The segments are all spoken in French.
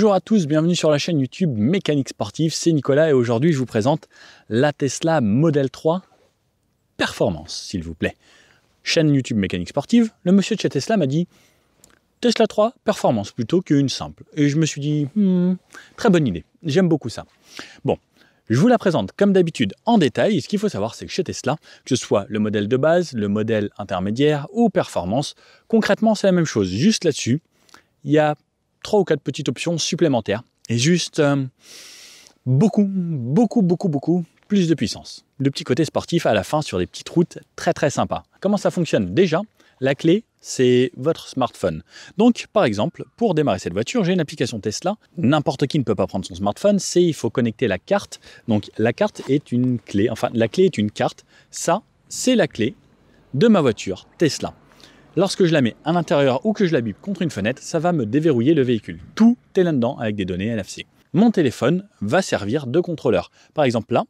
Bonjour à tous, bienvenue sur la chaîne YouTube Mécanique Sportive, c'est Nicolas et aujourd'hui je vous présente la Tesla Model 3 Performance, s'il vous plaît. Chaîne YouTube Mécanique Sportive, le monsieur de chez Tesla m'a dit Tesla 3 Performance plutôt qu'une simple. Et je me suis dit, très bonne idée, j'aime beaucoup ça. Bon, je vous la présente comme d'habitude en détail. Et ce qu'il faut savoir, c'est que chez Tesla, que ce soit le modèle de base, le modèle intermédiaire ou Performance, concrètement c'est la même chose. Juste là-dessus, il y a 3 ou 4 petites options supplémentaires et juste beaucoup plus de puissance. Le petit côté sportif à la fin sur des petites routes très sympas. Comment ça fonctionne? Déjà, la clé, c'est votre smartphone. Donc, par exemple, pour démarrer cette voiture, j'ai une application Tesla. N'importe qui ne peut pas prendre son smartphone, il faut connecter la carte. Donc, la carte est une clé, enfin, la clé est une carte. Ça, c'est la clé de ma voiture Tesla. Lorsque je la mets à l'intérieur ou que je la bip contre une fenêtre, ça va me déverrouiller le véhicule. Tout est là-dedans avec des données NFC. Mon téléphone va servir de contrôleur. Par exemple là,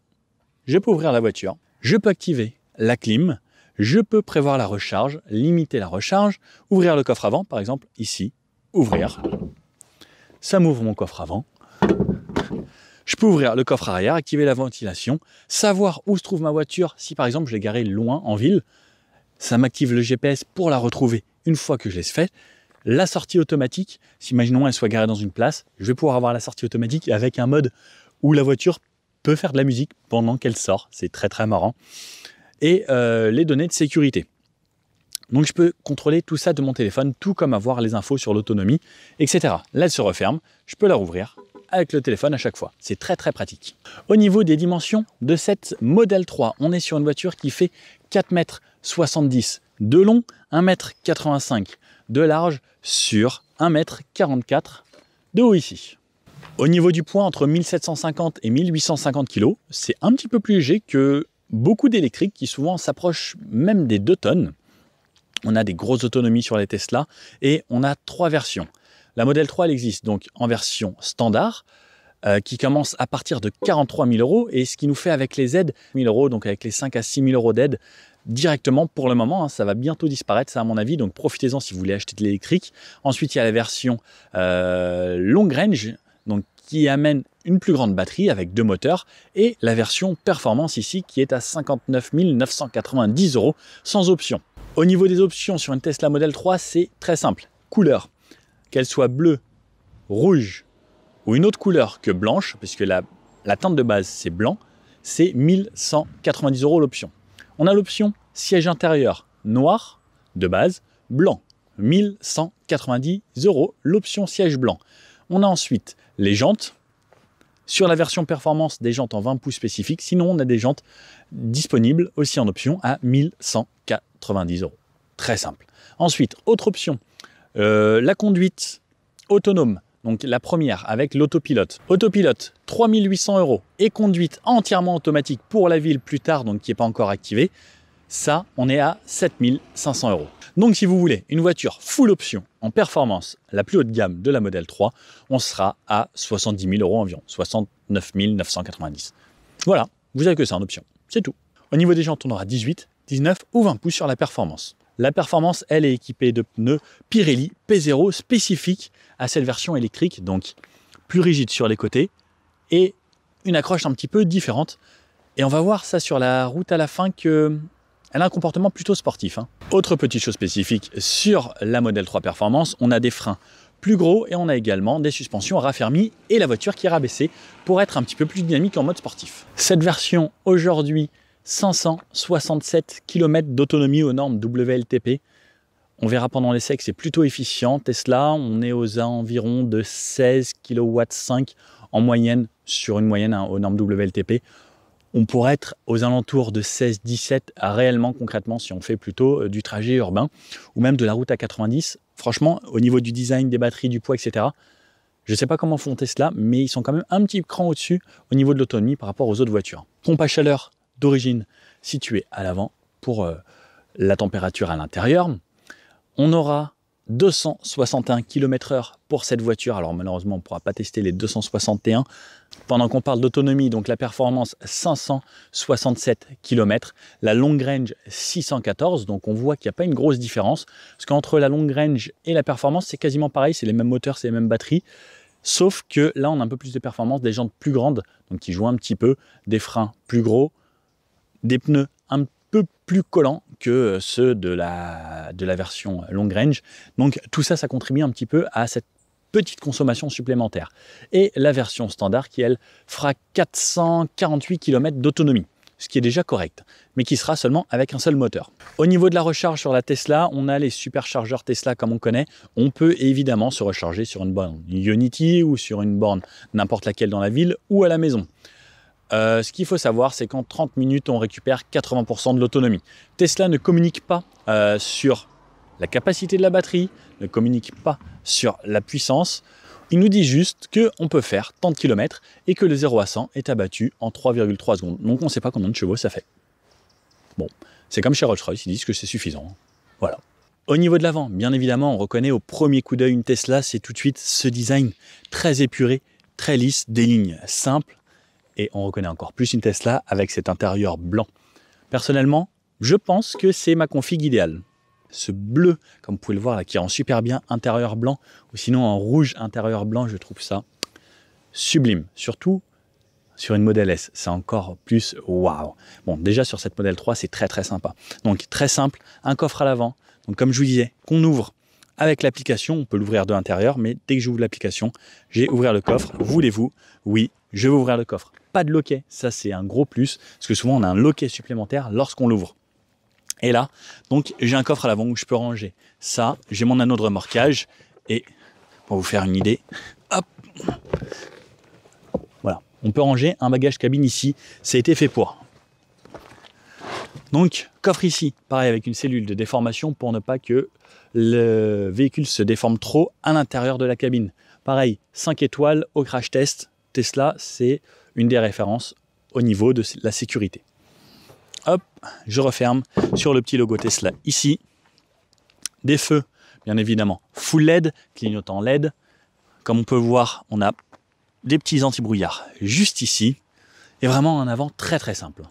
je peux ouvrir la voiture, je peux activer la clim, je peux prévoir la recharge, limiter la recharge, ouvrir le coffre avant, par exemple ici, ouvrir. Ça m'ouvre mon coffre avant. Je peux ouvrir le coffre arrière, activer la ventilation, savoir où se trouve ma voiture si par exemple je l'ai garée loin en ville. Ça m'active le GPS pour la retrouver une fois que je l'ai fait. La sortie automatique, si imaginons elle soit garée dans une place, je vais pouvoir avoir la sortie automatique avec un mode où la voiture peut faire de la musique pendant qu'elle sort. C'est très marrant. Et les données de sécurité. Donc je peux contrôler tout ça de mon téléphone, tout comme avoir les infos sur l'autonomie, etc. Là, elle se referme, je peux la rouvrir avec le téléphone à chaque fois. C'est très pratique. Au niveau des dimensions de cette Model 3, on est sur une voiture qui fait 4,70 m de long, 1,85 m de large sur 1,44 m de haut ici. Au niveau du poids, entre 1750 et 1850 kg, c'est un petit peu plus léger que beaucoup d'électriques qui souvent s'approchent même des 2 tonnes. On a des grosses autonomies sur les Tesla et on a 3 versions. La Model 3, elle existe donc en version standard, qui commence à partir de 43 000 € et ce qui nous fait avec les aides 1 000 €, donc avec les 5 à 6 000 € d'aide directement pour le moment, ça va bientôt disparaître, ça à mon avis, donc profitez-en si vous voulez acheter de l'électrique. Ensuite, il y a la version long range, donc qui amène une plus grande batterie avec 2 moteurs et la version performance ici qui est à 59 990 € sans option. Au niveau des options sur une Tesla Model 3, c'est très simple. Couleur, qu'elle soit bleue, rouge ou une autre couleur que blanche, puisque la teinte de base c'est blanc, c'est 1190 € l'option. On a l'option siège intérieur noir de base, blanc, 1190 € l'option siège blanc. On a ensuite les jantes. Sur la version performance, des jantes en 20 pouces spécifiques. Sinon, on a des jantes disponibles aussi en option à 1190 €. Très simple. Ensuite, autre option, la conduite autonome. Donc la première avec l'autopilote. Autopilote, 3800 € et conduite entièrement automatique pour la ville plus tard, donc qui n'est pas encore activée. Ça, on est à 7500 €. Donc si vous voulez une voiture full option en performance, la plus haute gamme de la Model 3, on sera à 70 000 € environ, 69 990. Voilà, vous avez que ça en option, c'est tout. Au niveau des jantes, on aura 18, 19 ou 20 pouces sur la performance. La performance, elle est équipée de pneus Pirelli P0 spécifiques à cette version électrique, donc plus rigide sur les côtés et une accroche un petit peu différente. Et on va voir ça sur la route à la fin que elle a un comportement plutôt sportif. Autre petite chose spécifique sur la Model 3 Performance, on a des freins plus gros et on a également des suspensions raffermies et la voiture qui est rabaissée pour être un petit peu plus dynamique en mode sportif. Cette version aujourd'hui, 567 km d'autonomie aux normes WLTP. On verra pendant l'essai que c'est plutôt efficient. Tesla, on est aux environs de 16 kW/5 en moyenne sur une moyenne aux normes WLTP. On pourrait être aux alentours de 16-17 réellement, concrètement, si on fait plutôt du trajet urbain ou même de la route à 90. Franchement, au niveau du design, des batteries, du poids, etc., je ne sais pas comment font Tesla, mais ils sont quand même un petit cran au-dessus au niveau de l'autonomie par rapport aux autres voitures. Pompe à chaleur d'origine située à l'avant pour la température à l'intérieur. On aura 261 km/h pour cette voiture. Alors malheureusement, on ne pourra pas tester les 261. Pendant qu'on parle d'autonomie, donc la performance 567 km, la long range 614. Donc on voit qu'il n'y a pas une grosse différence. Parce qu'entre la long range et la performance, c'est quasiment pareil. C'est les mêmes moteurs, c'est les mêmes batteries. Sauf que là, on a un peu plus de performance, des jantes plus grandes, donc qui jouent un petit peu, des freins plus gros, des pneus un peu plus collants que ceux de la version long range. Donc tout ça, ça contribue un petit peu à cette petite consommation supplémentaire. Et la version standard qui, elle, fera 448 km d'autonomie, ce qui est déjà correct, mais qui sera seulement avec un seul moteur. Au niveau de la recharge sur la Tesla, on a les superchargeurs Tesla comme on connaît. On peut évidemment se recharger sur une borne Ionity ou sur une borne n'importe laquelle dans la ville ou à la maison. Ce qu'il faut savoir, c'est qu'en 30 minutes, on récupère 80% de l'autonomie. Tesla ne communique pas sur la capacité de la batterie, ne communique pas sur la puissance. Il nous dit juste qu'on peut faire tant de kilomètres et que le 0 à 100 est abattu en 3,3 secondes. Donc on ne sait pas combien de chevaux ça fait. Bon, c'est comme chez Rolls-Royce, ils disent que c'est suffisant. Voilà. Au niveau de l'avant, bien évidemment, on reconnaît au premier coup d'œil une Tesla, c'est tout de suite ce design très épuré, très lisse, des lignes simples. Et on reconnaît encore plus une Tesla avec cet intérieur blanc. Personnellement, je pense que c'est ma config idéale. Ce bleu, comme vous pouvez le voir là, qui rend super bien intérieur blanc, ou sinon en rouge intérieur blanc, je trouve ça sublime. Surtout sur une Model S, c'est encore plus waouh. Bon, déjà sur cette Model 3, c'est très très sympa. Donc très simple, un coffre à l'avant. Donc comme je vous disais, qu'on ouvre avec l'application, on peut l'ouvrir de l'intérieur, mais dès que j'ouvre l'application, j'ai ouvert le coffre. Voulez-vous? Oui, je vais ouvrir le coffre. Pas de loquet, ça c'est un gros plus, parce que souvent on a un loquet supplémentaire lorsqu'on l'ouvre. Et là, donc j'ai un coffre à l'avant où je peux ranger ça, j'ai mon anneau de remorquage, et pour vous faire une idée, hop, voilà, on peut ranger un bagage cabine ici, ça a été fait pour. Donc, coffre ici, pareil avec une cellule de déformation pour ne pas que le véhicule se déforme trop à l'intérieur de la cabine. Pareil, 5 étoiles au crash test, Tesla, c'est une des références au niveau de la sécurité. Hop, je referme sur le petit logo Tesla ici. Des feux, bien évidemment, full LED, clignotant LED. Comme on peut voir, on a des petits anti-brouillards juste ici. Et vraiment un avant très très simple.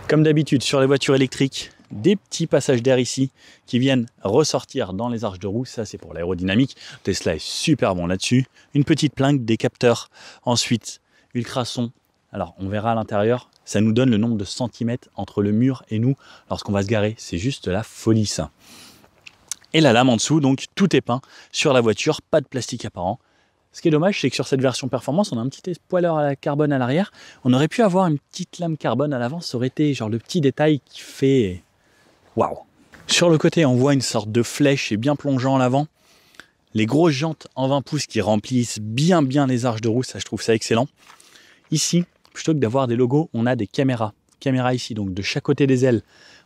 Comme d'habitude sur les voitures électriques, des petits passages d'air ici qui viennent ressortir dans les arches de roue. Ça, c'est pour l'aérodynamique. Tesla est super bon là-dessus. Une petite plaque, des capteurs. Ensuite, ultrasons. Alors, on verra à l'intérieur. Ça nous donne le nombre de centimètres entre le mur et nous lorsqu'on va se garer. C'est juste la folie, ça. Et la lame en dessous, donc tout est peint sur la voiture. Pas de plastique apparent. Ce qui est dommage, c'est que sur cette version performance, on a un petit spoiler à la carbone à l'arrière. On aurait pu avoir une petite lame carbone à l'avant. Ça aurait été genre le petit détail qui fait waouh. Sur le côté, on voit une sorte de flèche et bien plongeant en l'avant. Les grosses jantes en 20 pouces qui remplissent bien les arches de roue. Ça, je trouve ça excellent. Ici, plutôt que d'avoir des logos, on a des caméras. Caméras ici, donc de chaque côté des ailes.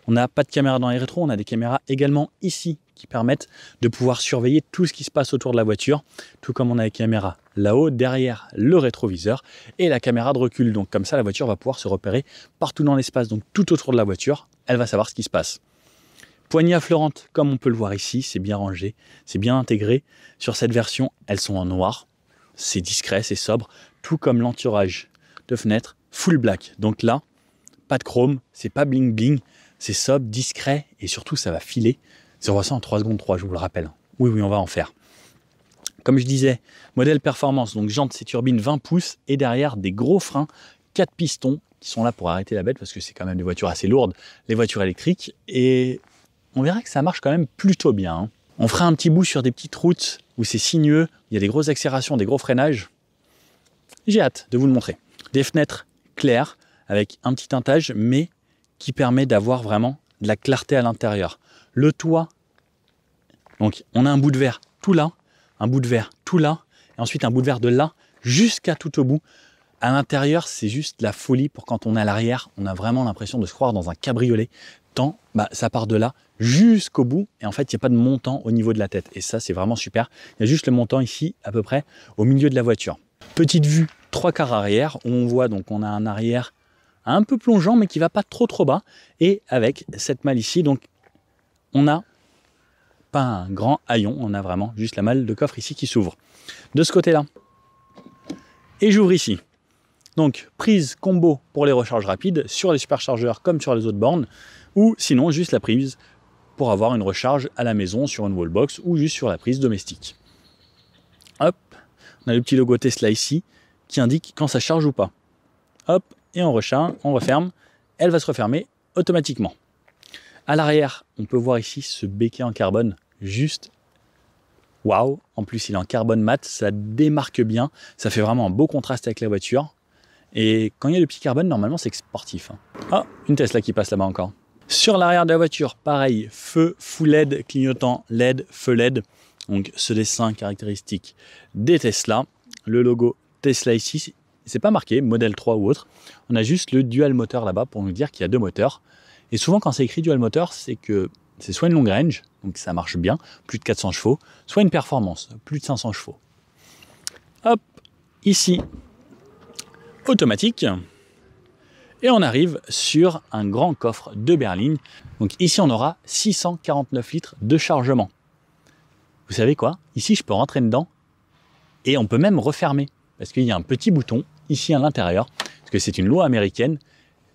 On n'a pas de caméra dans les rétros, on a des caméras également ici qui permettent de pouvoir surveiller tout ce qui se passe autour de la voiture, tout comme on a les caméras là-haut, derrière le rétroviseur et la caméra de recul. Donc comme ça, la voiture va pouvoir se repérer partout dans l'espace, donc tout autour de la voiture, elle va savoir ce qui se passe. Poignées affleurantes, comme on peut le voir ici, c'est bien rangé, c'est bien intégré. Sur cette version, elles sont en noir, c'est discret, c'est sobre, tout comme l'entourage de fenêtre full black. Donc là, pas de chrome, c'est pas bling bling, c'est sobre, discret et surtout ça va filer. 0 à 100 en 3 secondes 3, je vous le rappelle. Oui, on va en faire. Comme je disais, modèle performance, donc jante, c'est turbine 20 pouces et derrière des gros freins, 4 pistons qui sont là pour arrêter la bête parce que c'est quand même des voitures assez lourdes, les voitures électriques. Et on verra que ça marche quand même plutôt bien. Hein. On fera un petit bout sur des petites routes où c'est sinueux, il y a des grosses accélérations, des gros freinages. J'ai hâte de vous le montrer. Des fenêtres claires avec un petit teintage, mais qui permet d'avoir vraiment de la clarté à l'intérieur. Le toit, donc on a un bout de verre tout là, un bout de verre tout là, et ensuite un bout de verre de là jusqu'à tout au bout. À l'intérieur, c'est juste la folie pour quand on est à l'arrière, on a vraiment l'impression de se croire dans un cabriolet, tant ça part de là jusqu'au bout, et en fait il n'y a pas de montant au niveau de la tête, et ça c'est vraiment super. Il y a juste le montant ici, à peu près, au milieu de la voiture. Petite vue 3/4 arrière, où on voit donc on a un arrière un peu plongeant, mais qui va pas trop bas, et avec cette malle ici, donc on n'a pas un grand haillon, on a vraiment juste la malle de coffre ici qui s'ouvre. De ce côté-là, et j'ouvre ici. Donc prise combo pour les recharges rapides sur les superchargeurs comme sur les autres bornes, ou sinon juste la prise pour avoir une recharge à la maison sur une wallbox ou juste sur la prise domestique. Hop, On a le petit logo Tesla ici qui indique quand ça charge ou pas. Hop, et on recharge, on referme. Elle va se refermer automatiquement. À l'arrière, on peut voir ici ce béquet en carbone, juste waouh. En plus, il est en carbone mat, ça démarque bien. Ça fait vraiment un beau contraste avec la voiture. Et quand il y a le petit carbone, normalement, c'est sportif. Ah, une Tesla qui passe là-bas encore. Sur l'arrière de la voiture, pareil, feu full LED, clignotant LED, feu LED. Donc, ce dessin caractéristique des Tesla. Le logo Tesla ici, c'est pas marqué, modèle 3 ou autre. On a juste le dual moteur là-bas pour nous dire qu'il y a 2 moteurs. Et souvent, quand c'est écrit dual moteur, c'est que c'est soit une longue range, donc ça marche bien, plus de 400 chevaux, soit une performance, plus de 500 chevaux. Hop, ici, automatique. Et on arrive sur un grand coffre de berline. Donc ici, on aura 649 litres de chargement. Vous savez quoi? Ici, je peux rentrer dedans et on peut même refermer. Parce qu'il y a un petit bouton ici à l'intérieur, parce que c'est une loi américaine,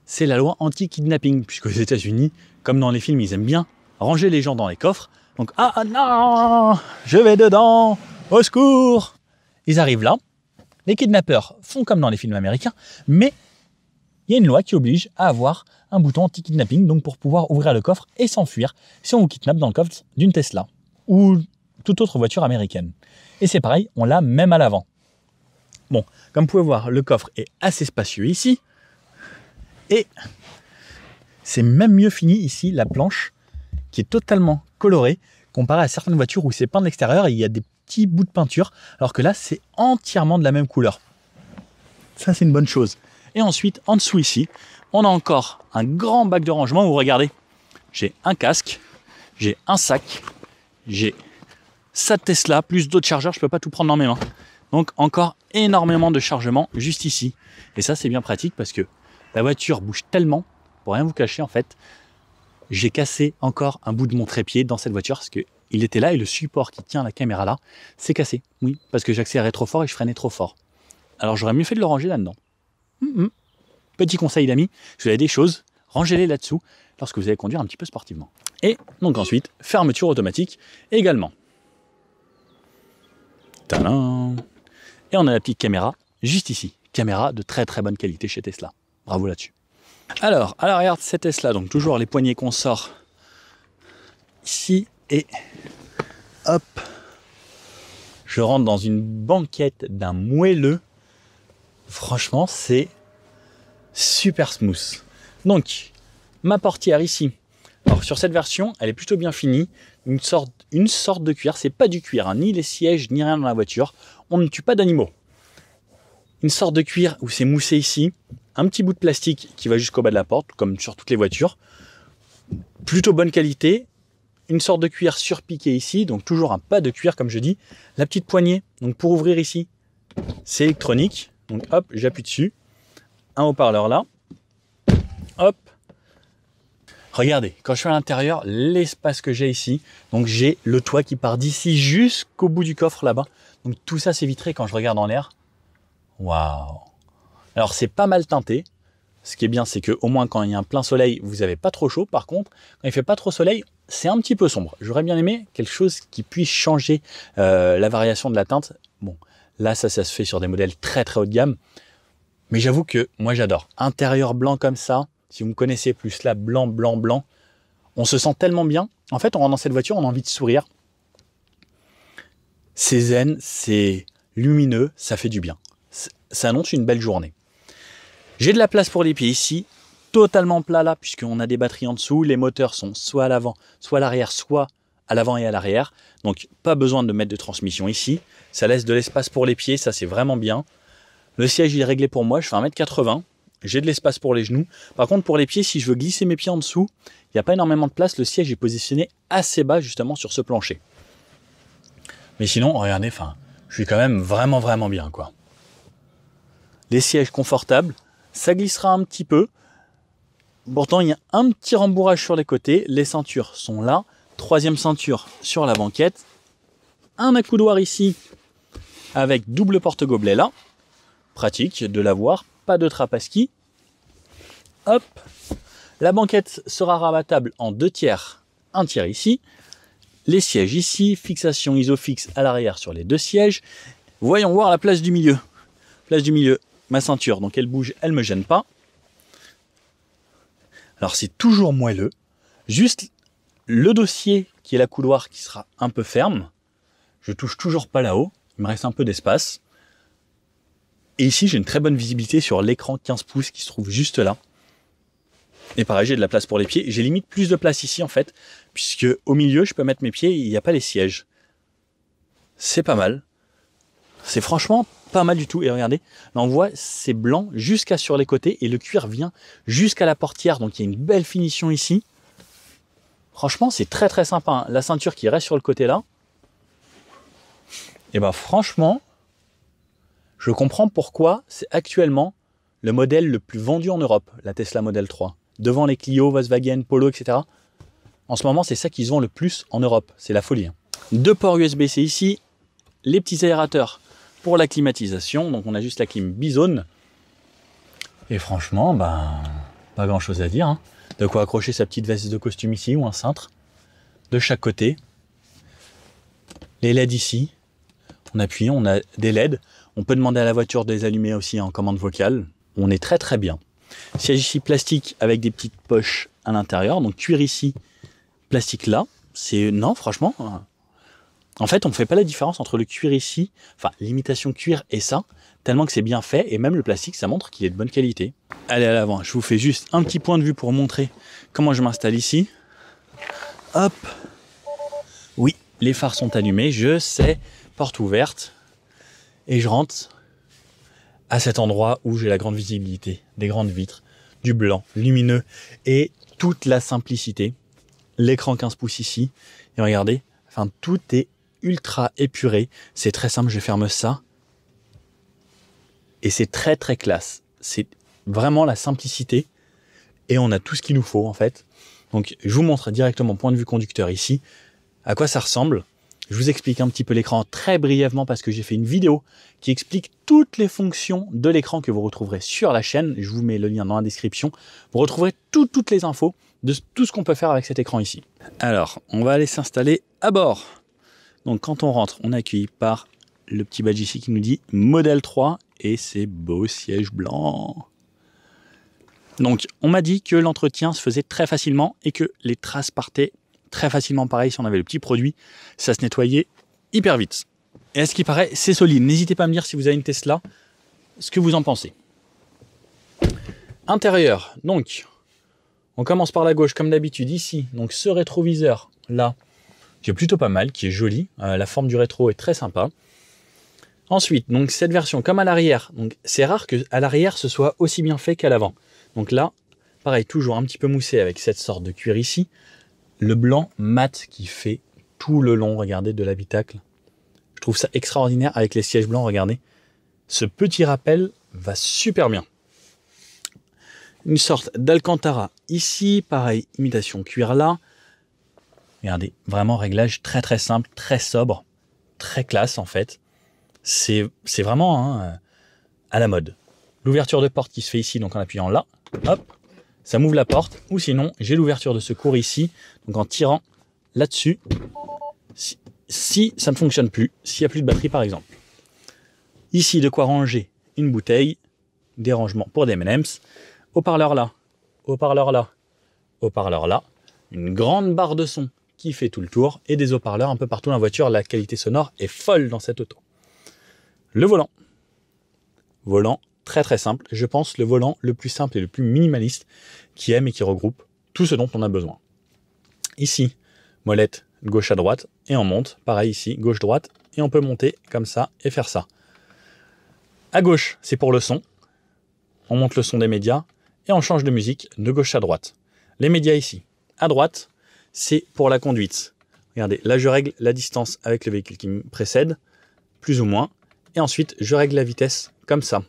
c'est la loi anti-kidnapping, puisque aux États-Unis, comme dans les films, ils aiment bien ranger les gens dans les coffres. Donc, ah non, je vais dedans, au secours. Ils arrivent là, les kidnappeurs font comme dans les films américains, mais il y a une loi qui oblige à avoir un bouton anti-kidnapping, donc pour pouvoir ouvrir le coffre et s'enfuir si on vous kidnappe dans le coffre d'une Tesla ou toute autre voiture américaine. Et c'est pareil, on l'a même à l'avant. Bon, comme vous pouvez voir, le coffre est assez spacieux ici. Et c'est même mieux fini ici, la planche qui est totalement colorée, comparé à certaines voitures où c'est peint de l'extérieur et il y a des petits bouts de peinture, alors que là, c'est entièrement de la même couleur. Ça, c'est une bonne chose. Et ensuite, en dessous ici, on a encore un grand bac de rangement où, regardez, j'ai un casque, j'ai un sac, j'ai ça de Tesla, plus d'autres chargeurs, je ne peux pas tout prendre dans mes mains. Donc encore énormément de chargement juste ici. Et ça, c'est bien pratique parce que la voiture bouge tellement, pour rien vous cacher en fait, j'ai cassé encore un bout de mon trépied dans cette voiture parce qu'il était là et le support qui tient la caméra là, c'est cassé. Oui, parce que j'accélérais trop fort et je freinais trop fort. Alors j'aurais mieux fait de le ranger là-dedans. Petit conseil d'amis, si vous avez des choses, rangez-les là-dessous lorsque vous allez conduire un petit peu sportivement. Et donc ensuite, fermeture automatique également. Tadam! Et on a la petite caméra juste ici. Caméra de très très bonne qualité chez Tesla. Bravo là-dessus. Alors, à l'arrière de cette Tesla, donc toujours les poignées qu'on sort ici et hop, je rentre dans une banquette d'un moelleux. Franchement, c'est super smooth. Donc, ma portière ici. Alors, sur cette version, elle est plutôt bien finie. Une sorte de cuir. C'est pas du cuir, hein, ni les sièges, ni rien dans la voiture. On ne tue pas d'animaux. Une sorte de cuir où c'est moussé ici. Un petit bout de plastique qui va jusqu'au bas de la porte, comme sur toutes les voitures. Plutôt bonne qualité. Une sorte de cuir surpiqué ici, donc toujours un pas de cuir comme je dis. La petite poignée, donc pour ouvrir ici, c'est électronique. Donc hop, j'appuie dessus. Un haut-parleur là. Hop. Regardez, quand je suis à l'intérieur, l'espace que j'ai ici. Donc j'ai le toit qui part d'ici jusqu'au bout du coffre là-bas. Donc tout ça c'est vitré quand je regarde en l'air. Waouh! Alors c'est pas mal teinté. Ce qui est bien, c'est que au moins quand il y a un plein soleil, vous n'avez pas trop chaud. Par contre, quand il fait pas trop soleil, c'est un petit peu sombre. J'aurais bien aimé quelque chose qui puisse changer la variation de la teinte. Bon, là ça se fait sur des modèles très très haut de gamme. Mais j'avoue que moi j'adore. Intérieur blanc comme ça, si vous me connaissez, plus là blanc, blanc, blanc, on se sent tellement bien. En fait, on rentre dans cette voiture, on a envie de sourire. C'est zen, c'est lumineux, ça fait du bien. Ça annonce une belle journée. J'ai de la place pour les pieds ici, totalement plat là, puisqu'on a des batteries en dessous. Les moteurs sont soit à l'avant, soit à l'arrière, soit à l'avant et à l'arrière. Donc, pas besoin de mettre de transmission ici. Ça laisse de l'espace pour les pieds, ça c'est vraiment bien. Le siège il est réglé pour moi, je fais 1m80. J'ai de l'espace pour les genoux. Par contre, pour les pieds, si je veux glisser mes pieds en dessous, il n'y a pas énormément de place. Le siège est positionné assez bas justement sur ce plancher. Mais sinon, regardez, je suis quand même vraiment, vraiment bien, quoi. Les sièges confortables, ça glissera un petit peu. Pourtant, il y a un petit rembourrage sur les côtés. Les ceintures sont là. Troisième ceinture sur la banquette. Un accoudoir ici avec double porte-gobelet là. Pratique de l'avoir. Pas de trappe à ski. Hop. La banquette sera rabattable en 2 tiers. Un tiers ici. Les sièges ici. Fixation isofix à l'arrière sur les 2 sièges. Voyons voir la place du milieu. Place du milieu, ma ceinture, donc elle bouge, elle me gêne pas. Alors c'est toujours moelleux. Juste le dossier qui est la couloir qui sera un peu ferme. Je touche toujours pas là-haut. Il me reste un peu d'espace. Et ici, j'ai une très bonne visibilité sur l'écran 15 pouces qui se trouve juste là. Et pareil, j'ai de la place pour les pieds. J'ai limite plus de place ici en fait, puisque au milieu, je peux mettre mes pieds et il n'y a pas les sièges. C'est pas mal. C'est franchement pas mal du tout. Et regardez, là on voit c'est blanc jusqu'à sur les côtés et le cuir vient jusqu'à la portière. Donc il y a une belle finition ici. Franchement, c'est très très sympa. Hein. La ceinture qui reste sur le côté là. Et ben franchement, je comprends pourquoi c'est actuellement le modèle le plus vendu en Europe, la Tesla Model 3. Devant les Clio, Volkswagen, Polo, etc. En ce moment, c'est ça qu'ils ont le plus en Europe. C'est la folie. Hein. 2 ports USB-C ici. Les petits aérateurs pour la climatisation. Donc on a juste la clim bizone. Et franchement, ben, pas grand chose à dire. Hein. De quoi accrocher sa petite veste de costume ici ou un cintre. De chaque côté. Les LED ici. On appuie, on a des LED. On peut demander à la voiture de les allumer aussi en commande vocale. On est très très bien. Siège ici plastique avec des petites poches à l'intérieur. Donc cuir ici, plastique là. C'est non, franchement. En fait, on ne fait pas la différence entre le cuir ici, enfin l'imitation cuir et ça, tellement que c'est bien fait. Et même le plastique, ça montre qu'il est de bonne qualité. Allez à l'avant, je vous fais juste un petit point de vue pour montrer comment je m'installe ici. Hop. Oui, les phares sont allumés, je sais, porte ouverte. Et je rentre à cet endroit où j'ai la grande visibilité, des grandes vitres, du blanc, lumineux et toute la simplicité. L'écran 15 pouces ici. Et regardez, enfin tout est ultra épuré. C'est très simple, je ferme ça. Et c'est très très classe. C'est vraiment la simplicité. Et on a tout ce qu'il nous faut en fait. Donc je vous montre directement point de vue conducteur ici. À quoi ça ressemble. Je vous explique un petit peu l'écran très brièvement parce que j'ai fait une vidéo qui explique toutes les fonctions de l'écran que vous retrouverez sur la chaîne. Je vous mets le lien dans la description. Vous retrouverez toutes les infos de tout ce qu'on peut faire avec cet écran ici. Alors, on va aller s'installer à bord. Donc quand on rentre, on est accueilli par le petit badge ici qui nous dit Model 3 et ces beaux sièges blancs. Donc on m'a dit que l'entretien se faisait très facilement et que les traces partaient très facilement. Pareil, si on avait le petit produit, ça se nettoyait hyper vite. Et à ce qui paraît, c'est solide. N'hésitez pas à me dire si vous avez une Tesla, ce que vous en pensez. Intérieur, donc, on commence par la gauche comme d'habitude ici. Donc ce rétroviseur là, qui est plutôt pas mal, qui est joli. La forme du rétro est très sympa. Ensuite, donc cette version comme à l'arrière. Donc c'est rare que à l'arrière ce soit aussi bien fait qu'à l'avant. Donc là, pareil, toujours un petit peu moussé avec cette sorte de cuir ici. Le blanc mat qui fait tout le long, regardez, de l'habitacle. Je trouve ça extraordinaire avec les sièges blancs, regardez. Ce petit rappel va super bien. Une sorte d'Alcantara ici, pareil, imitation cuir là. Regardez, vraiment réglage très très simple, très sobre, très classe en fait. C'est vraiment à la mode. L'ouverture de porte qui se fait ici, donc en appuyant là, hop. Ça m'ouvre la porte, ou sinon, j'ai l'ouverture de secours ici, donc en tirant là-dessus, si ça ne fonctionne plus, s'il n'y a plus de batterie par exemple. Ici, de quoi ranger une bouteille, des rangements pour des M&M's, haut-parleur là, haut-parleur là, haut-parleur là, une grande barre de son qui fait tout le tour, et des haut-parleurs un peu partout dans la voiture. La qualité sonore est folle dans cette auto. Le volant. Volant très très simple, je pense le volant le plus simple et le plus minimaliste qui aime et qui regroupe tout ce dont on a besoin. Ici, molette gauche à droite et on monte, pareil ici, gauche-droite, et on peut monter comme ça et faire ça. À gauche, c'est pour le son, on monte le son des médias et on change de musique de gauche à droite. Les médias ici, à droite, c'est pour la conduite. Regardez, là je règle la distance avec le véhicule qui me précède, plus ou moins, et ensuite je règle la vitesse comme ça.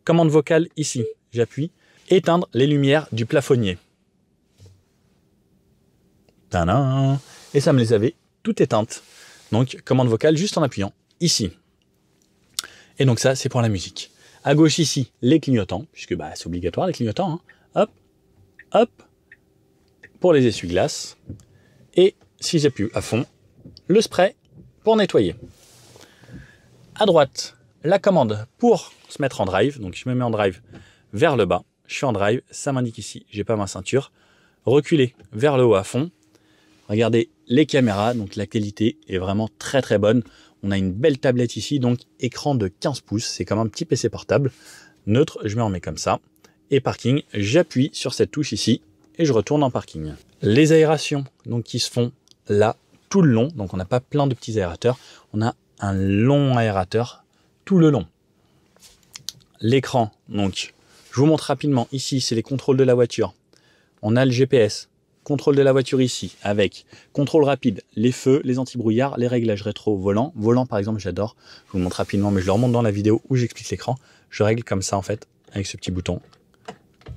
Commande vocale ici, j'appuie, éteindre les lumières du plafonnier. Tadam! Et ça me les avait toutes éteintes. Donc commande vocale juste en appuyant ici. Et donc ça c'est pour la musique. À gauche ici, les clignotants, puisque bah, c'est obligatoire les clignotants. Hein. Hop, hop, pour les essuie-glaces. Et si j'appuie à fond, le spray pour nettoyer. À droite, la commande pour se mettre en drive. Donc je me mets en drive vers le bas. Je suis en drive, ça m'indique ici, j'ai pas ma ceinture. Reculer vers le haut à fond. Regardez les caméras, donc la qualité est vraiment très très bonne. On a une belle tablette ici, donc écran de 15 pouces, c'est comme un petit PC portable. Neutre, je me remets comme ça. Et parking, j'appuie sur cette touche ici et je retourne en parking. Les aérations donc qui se font là tout le long, donc on n'a pas plein de petits aérateurs, on a un long aérateur tout le long. L'écran, donc je vous montre rapidement, ici c'est les contrôles de la voiture. On a le GPS, contrôle de la voiture ici, avec contrôle rapide, les feux, les antibrouillards, les réglages rétro volant. Volant par exemple, j'adore. Je vous le montre rapidement, mais je le remonte dans la vidéo où j'explique l'écran. Je règle comme ça en fait, avec ce petit bouton.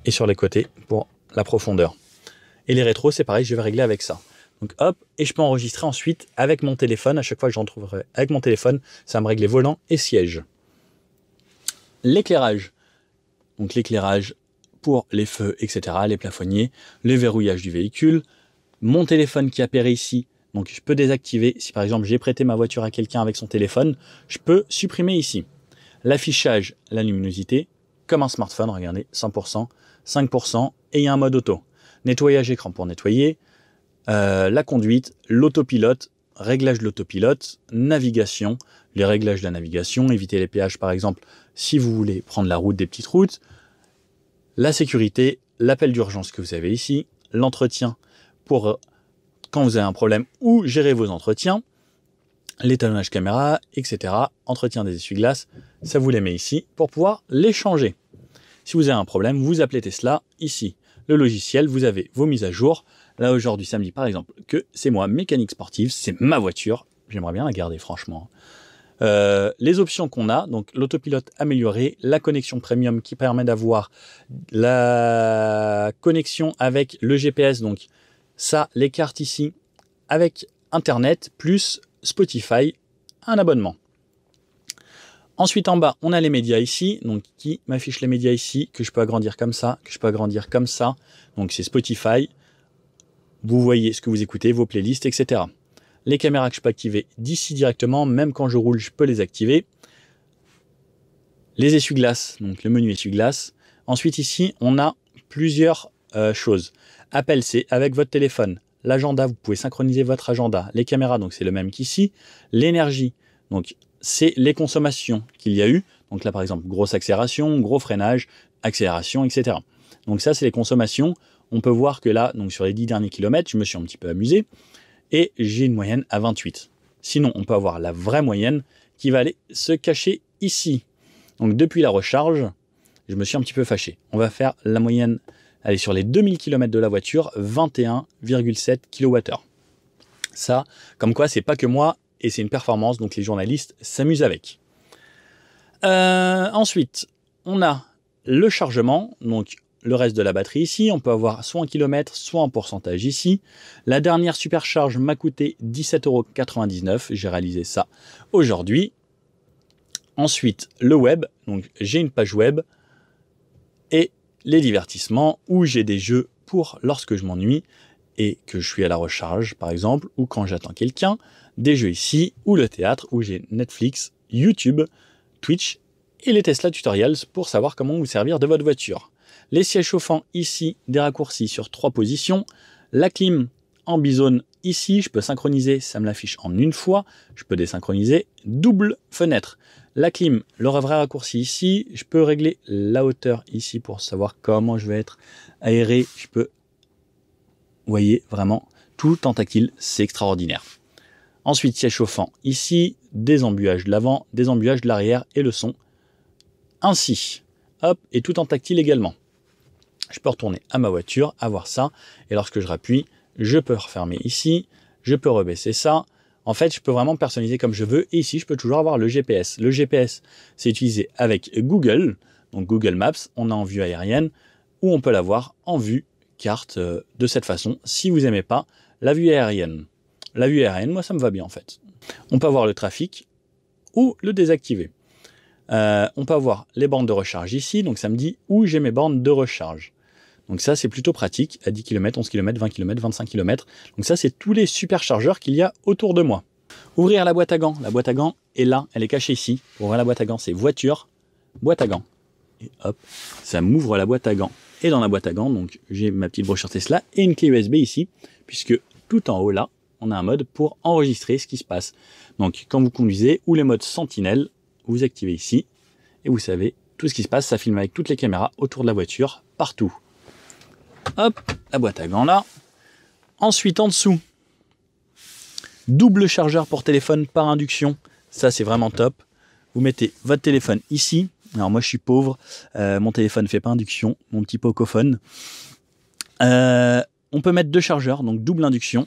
Et sur les côtés pour la profondeur. Et les rétros, c'est pareil, je vais régler avec ça. Donc hop, et je peux enregistrer ensuite avec mon téléphone. À chaque fois que j'en trouverai avec mon téléphone, ça va me régler volant et siège. L'éclairage. Donc l'éclairage pour les feux, etc., les plafonniers, le verrouillage du véhicule, mon téléphone qui apparaît ici, donc je peux désactiver, si par exemple j'ai prêté ma voiture à quelqu'un avec son téléphone, je peux supprimer ici. L'affichage, la luminosité, comme un smartphone, regardez, 100%, 5%, et il y a un mode auto. Nettoyage écran pour nettoyer, la conduite, l'autopilote, réglage de l'autopilote, navigation, les réglages de la navigation, éviter les péages par exemple, si vous voulez prendre la route des petites routes, la sécurité, l'appel d'urgence que vous avez ici, l'entretien pour quand vous avez un problème ou gérer vos entretiens, l'étalonnage caméra, etc. Entretien des essuie-glaces, ça vous les met ici pour pouvoir les changer. Si vous avez un problème, vous appelez Tesla ici. Le logiciel, vous avez vos mises à jour. Là aujourd'hui, samedi par exemple, que c'est moi, mécanique sportive, c'est ma voiture. J'aimerais bien la garder franchement. Les options qu'on a, donc l'autopilote amélioré, la connexion premium qui permet d'avoir la connexion avec le GPS, donc ça, les cartes ici, avec Internet, plus Spotify, un abonnement. Ensuite en bas, on a les médias ici, donc qui m'affiche les médias ici, que je peux agrandir comme ça, que je peux agrandir comme ça. Donc c'est Spotify, vous voyez ce que vous écoutez, vos playlists, etc. Les caméras que je peux activer d'ici directement, même quand je roule, je peux les activer. Les essuie-glaces, donc le menu essuie-glaces. Ensuite ici, on a plusieurs choses. Appel, c'est avec votre téléphone. L'agenda, vous pouvez synchroniser votre agenda. Les caméras, donc c'est le même qu'ici. L'énergie, donc c'est les consommations qu'il y a eu. Donc là, par exemple, grosse accélération, gros freinage, accélération, etc. Donc ça, c'est les consommations. On peut voir que là, donc sur les 10 derniers kilomètres, je me suis un petit peu amusé. Et j'ai une moyenne à 28. Sinon, on peut avoir la vraie moyenne qui va aller se cacher ici. Donc depuis la recharge, je me suis un petit peu fâché. On va faire la moyenne, allez, sur les 2000 km de la voiture, 21,7 kWh. Ça, comme quoi, c'est pas que moi, et c'est une performance, donc les journalistes s'amusent avec. Ensuite, on a le chargement, donc le reste de la batterie ici, on peut avoir soit en kilomètres, soit en pourcentage ici. La dernière supercharge m'a coûté 17,99 €, j'ai réalisé ça aujourd'hui. Ensuite, le web, donc j'ai une page web et les divertissements où j'ai des jeux pour lorsque je m'ennuie et que je suis à la recharge par exemple, ou quand j'attends quelqu'un, des jeux ici, ou le théâtre où j'ai Netflix, YouTube, Twitch et les Tesla Tutorials pour savoir comment vous servir de votre voiture. Les sièges chauffants ici, des raccourcis sur 3 positions. La clim en bizone ici, je peux synchroniser, ça me l'affiche en une fois. Je peux désynchroniser, double fenêtre. La clim, le vrai raccourci ici. Je peux régler la hauteur ici pour savoir comment je vais être aéré. Je peux, vous voyez, vraiment, tout en tactile, c'est extraordinaire. Ensuite, siège chauffant ici, des embuages de l'avant, des embuages de l'arrière et le son. Ainsi, hop, et tout en tactile également. Je peux retourner à ma voiture, avoir ça, et lorsque je rappuie, je peux refermer ici, je peux rebaisser ça. En fait, je peux vraiment personnaliser comme je veux, et ici, je peux toujours avoir le GPS. Le GPS, c'est utilisé avec Google, donc Google Maps, on a en vue aérienne, ou on peut l'avoir en vue carte de cette façon, si vous n'aimez pas la vue aérienne. La vue aérienne, moi, ça me va bien, en fait. On peut avoir le trafic, ou le désactiver. On peut avoir les bornes de recharge ici, donc ça me dit où j'ai mes bornes de recharge. Donc ça, c'est plutôt pratique, à 10 km, 11 km, 20 km, 25 km. Donc ça, c'est tous les superchargeurs qu'il y a autour de moi. Ouvrir la boîte à gants. La boîte à gants est là, elle est cachée ici. Pour ouvrir la boîte à gants, c'est voiture, boîte à gants. Et hop, ça m'ouvre la boîte à gants. Et dans la boîte à gants, donc j'ai ma petite brochure Tesla et une clé USB ici, puisque tout en haut là, on a un mode pour enregistrer ce qui se passe. Donc quand vous conduisez ou les modes sentinelle, vous activez ici et vous savez tout ce qui se passe. Ça filme avec toutes les caméras autour de la voiture, partout. Hop, la boîte à gants là. Ensuite en dessous, double chargeur pour téléphone par induction. Ça c'est vraiment top. Vous mettez votre téléphone ici. Alors moi je suis pauvre, mon téléphone ne fait pas induction, mon petit Pocophone. On peut mettre deux chargeurs, donc double induction.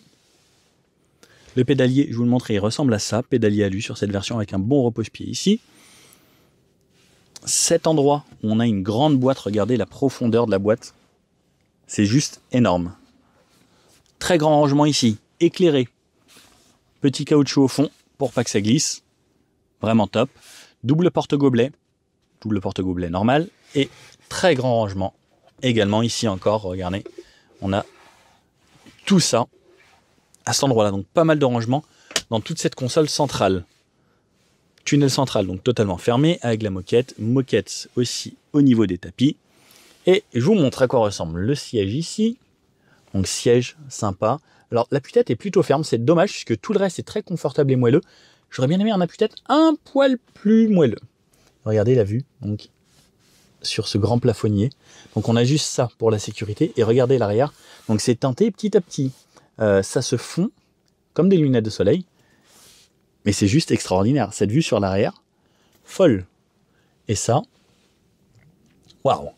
Le pédalier, je vous le montre, il ressemble à ça, pédalier alu sur cette version avec un bon repose-pied ici. Cet endroit où on a une grande boîte, regardez la profondeur de la boîte, c'est juste énorme. Très grand rangement ici, éclairé. Petit caoutchouc au fond pour pas que ça glisse, vraiment top. Double porte-gobelet normal et très grand rangement également ici encore, regardez, on a tout ça à cet endroit là, donc pas mal de rangement dans toute cette console centrale. Tunnel central donc totalement fermé avec la moquette aussi au niveau des tapis. Et je vous montre à quoi ressemble le siège ici, donc siège sympa. Alors l'appui-tête est plutôt ferme, c'est dommage puisque tout le reste est très confortable et moelleux. J'aurais bien aimé un appui-tête un poil plus moelleux. Regardez la vue donc sur ce grand plafonnier. Donc on a juste ça pour la sécurité et regardez l'arrière. Donc c'est teinté petit à petit. Ça se fond comme des lunettes de soleil. Mais c'est juste extraordinaire. Cette vue sur l'arrière, folle. Et ça, waouh.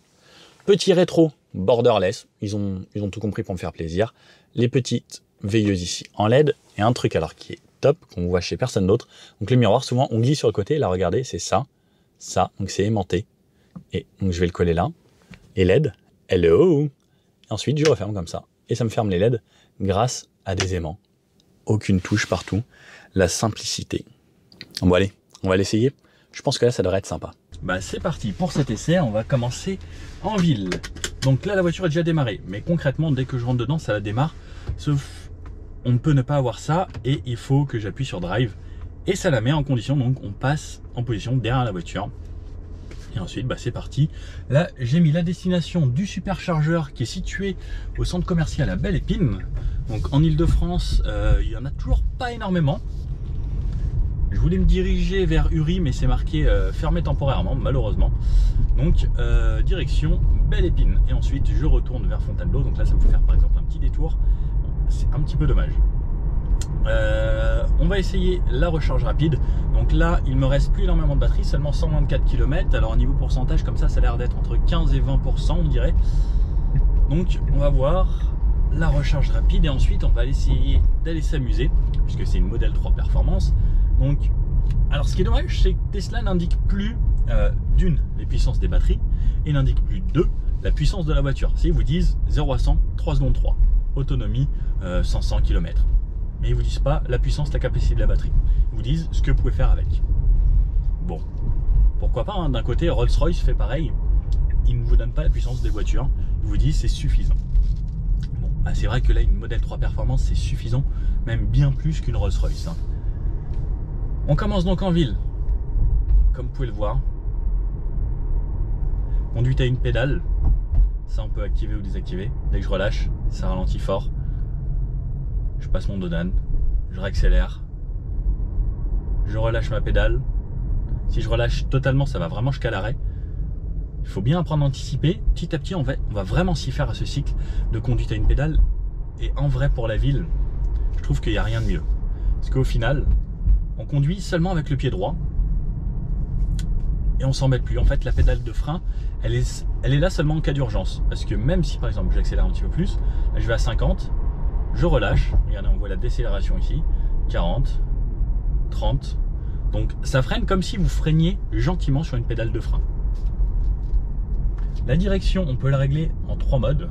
Petit rétro borderless. Ils ont tout compris pour me faire plaisir. Les petites veilleuses ici en LED. Et un truc alors qui est top, qu'on voit chez personne d'autre. Donc le miroir, souvent on glisse sur le côté. Là regardez, c'est ça. Ça, donc c'est aimanté. Et donc je vais le coller là. Et LED, hello. Et ensuite je referme comme ça. Et ça me ferme les LED grâce à des aimants. Aucune touche partout. La simplicité. Bon allez, on va l'essayer. Je pense que là ça devrait être sympa. Bah c'est parti pour cet essai, on va commencer en ville. Donc là la voiture est déjà démarrée. Mais concrètement dès que je rentre dedans ça la démarre. Sauf on ne peut ne pas avoir ça. Et il faut que j'appuie sur Drive. Et ça la met en condition, donc on passe en position derrière la voiture. Et ensuite, bah, c'est parti. Là, j'ai mis la destination du superchargeur qui est situé au centre commercial à Belle-Épine. Donc en Ile-de-France, il n'y en a toujours pas énormément. Je voulais me diriger vers Uri, mais c'est marqué fermé temporairement, malheureusement. Donc, direction Belle-Épine. Et ensuite, je retourne vers Fontainebleau. Donc là, ça me fait faire par exemple un petit détour. C'est un petit peu dommage. On va essayer la recharge rapide. Donc là il me reste plus énormément de batterie, seulement 124 km. Alors au niveau pourcentage comme ça a l'air d'être entre 15 et 20% on dirait. Donc on va voir la recharge rapide et ensuite on va essayer d'aller s'amuser puisque c'est une Model 3 Performance. Donc alors ce qui est dommage c'est que Tesla n'indique plus d'une les puissances des batteries et n'indique plus deux la puissance de la voiture. Ils vous disent 0 à 100 3 secondes 3, autonomie 100 km. Mais ils ne vous disent pas la puissance, la capacité de la batterie. Ils vous disent ce que vous pouvez faire avec. Bon, pourquoi pas, hein. D'un côté, Rolls-Royce fait pareil. Ils ne vous donnent pas la puissance des voitures. Ils vous disent c'est suffisant. Bon, bah c'est vrai que là, une Model 3 Performance, c'est suffisant. Même bien plus qu'une Rolls-Royce. Hein. On commence donc en ville. Comme vous pouvez le voir. Conduite à une pédale. Ça, on peut activer ou désactiver. Dès que je relâche, ça ralentit fort. Je passe mon dos d'âne, je réaccélère, je relâche ma pédale. Si je relâche totalement, ça va vraiment jusqu'à l'arrêt. Il faut bien apprendre à anticiper. Petit à petit, on va vraiment s'y faire à ce cycle de conduite à une pédale. Et en vrai, pour la ville, je trouve qu'il n'y a rien de mieux. Parce qu'au final, on conduit seulement avec le pied droit. Et on s'en met plus. En fait, la pédale de frein, elle est là seulement en cas d'urgence. Parce que même si, par exemple, j'accélère un petit peu plus, là, je vais à 50. Je relâche, regardez on voit la décélération ici, 40, 30, donc ça freine comme si vous freiniez gentiment sur une pédale de frein. La direction on peut la régler en 3 modes,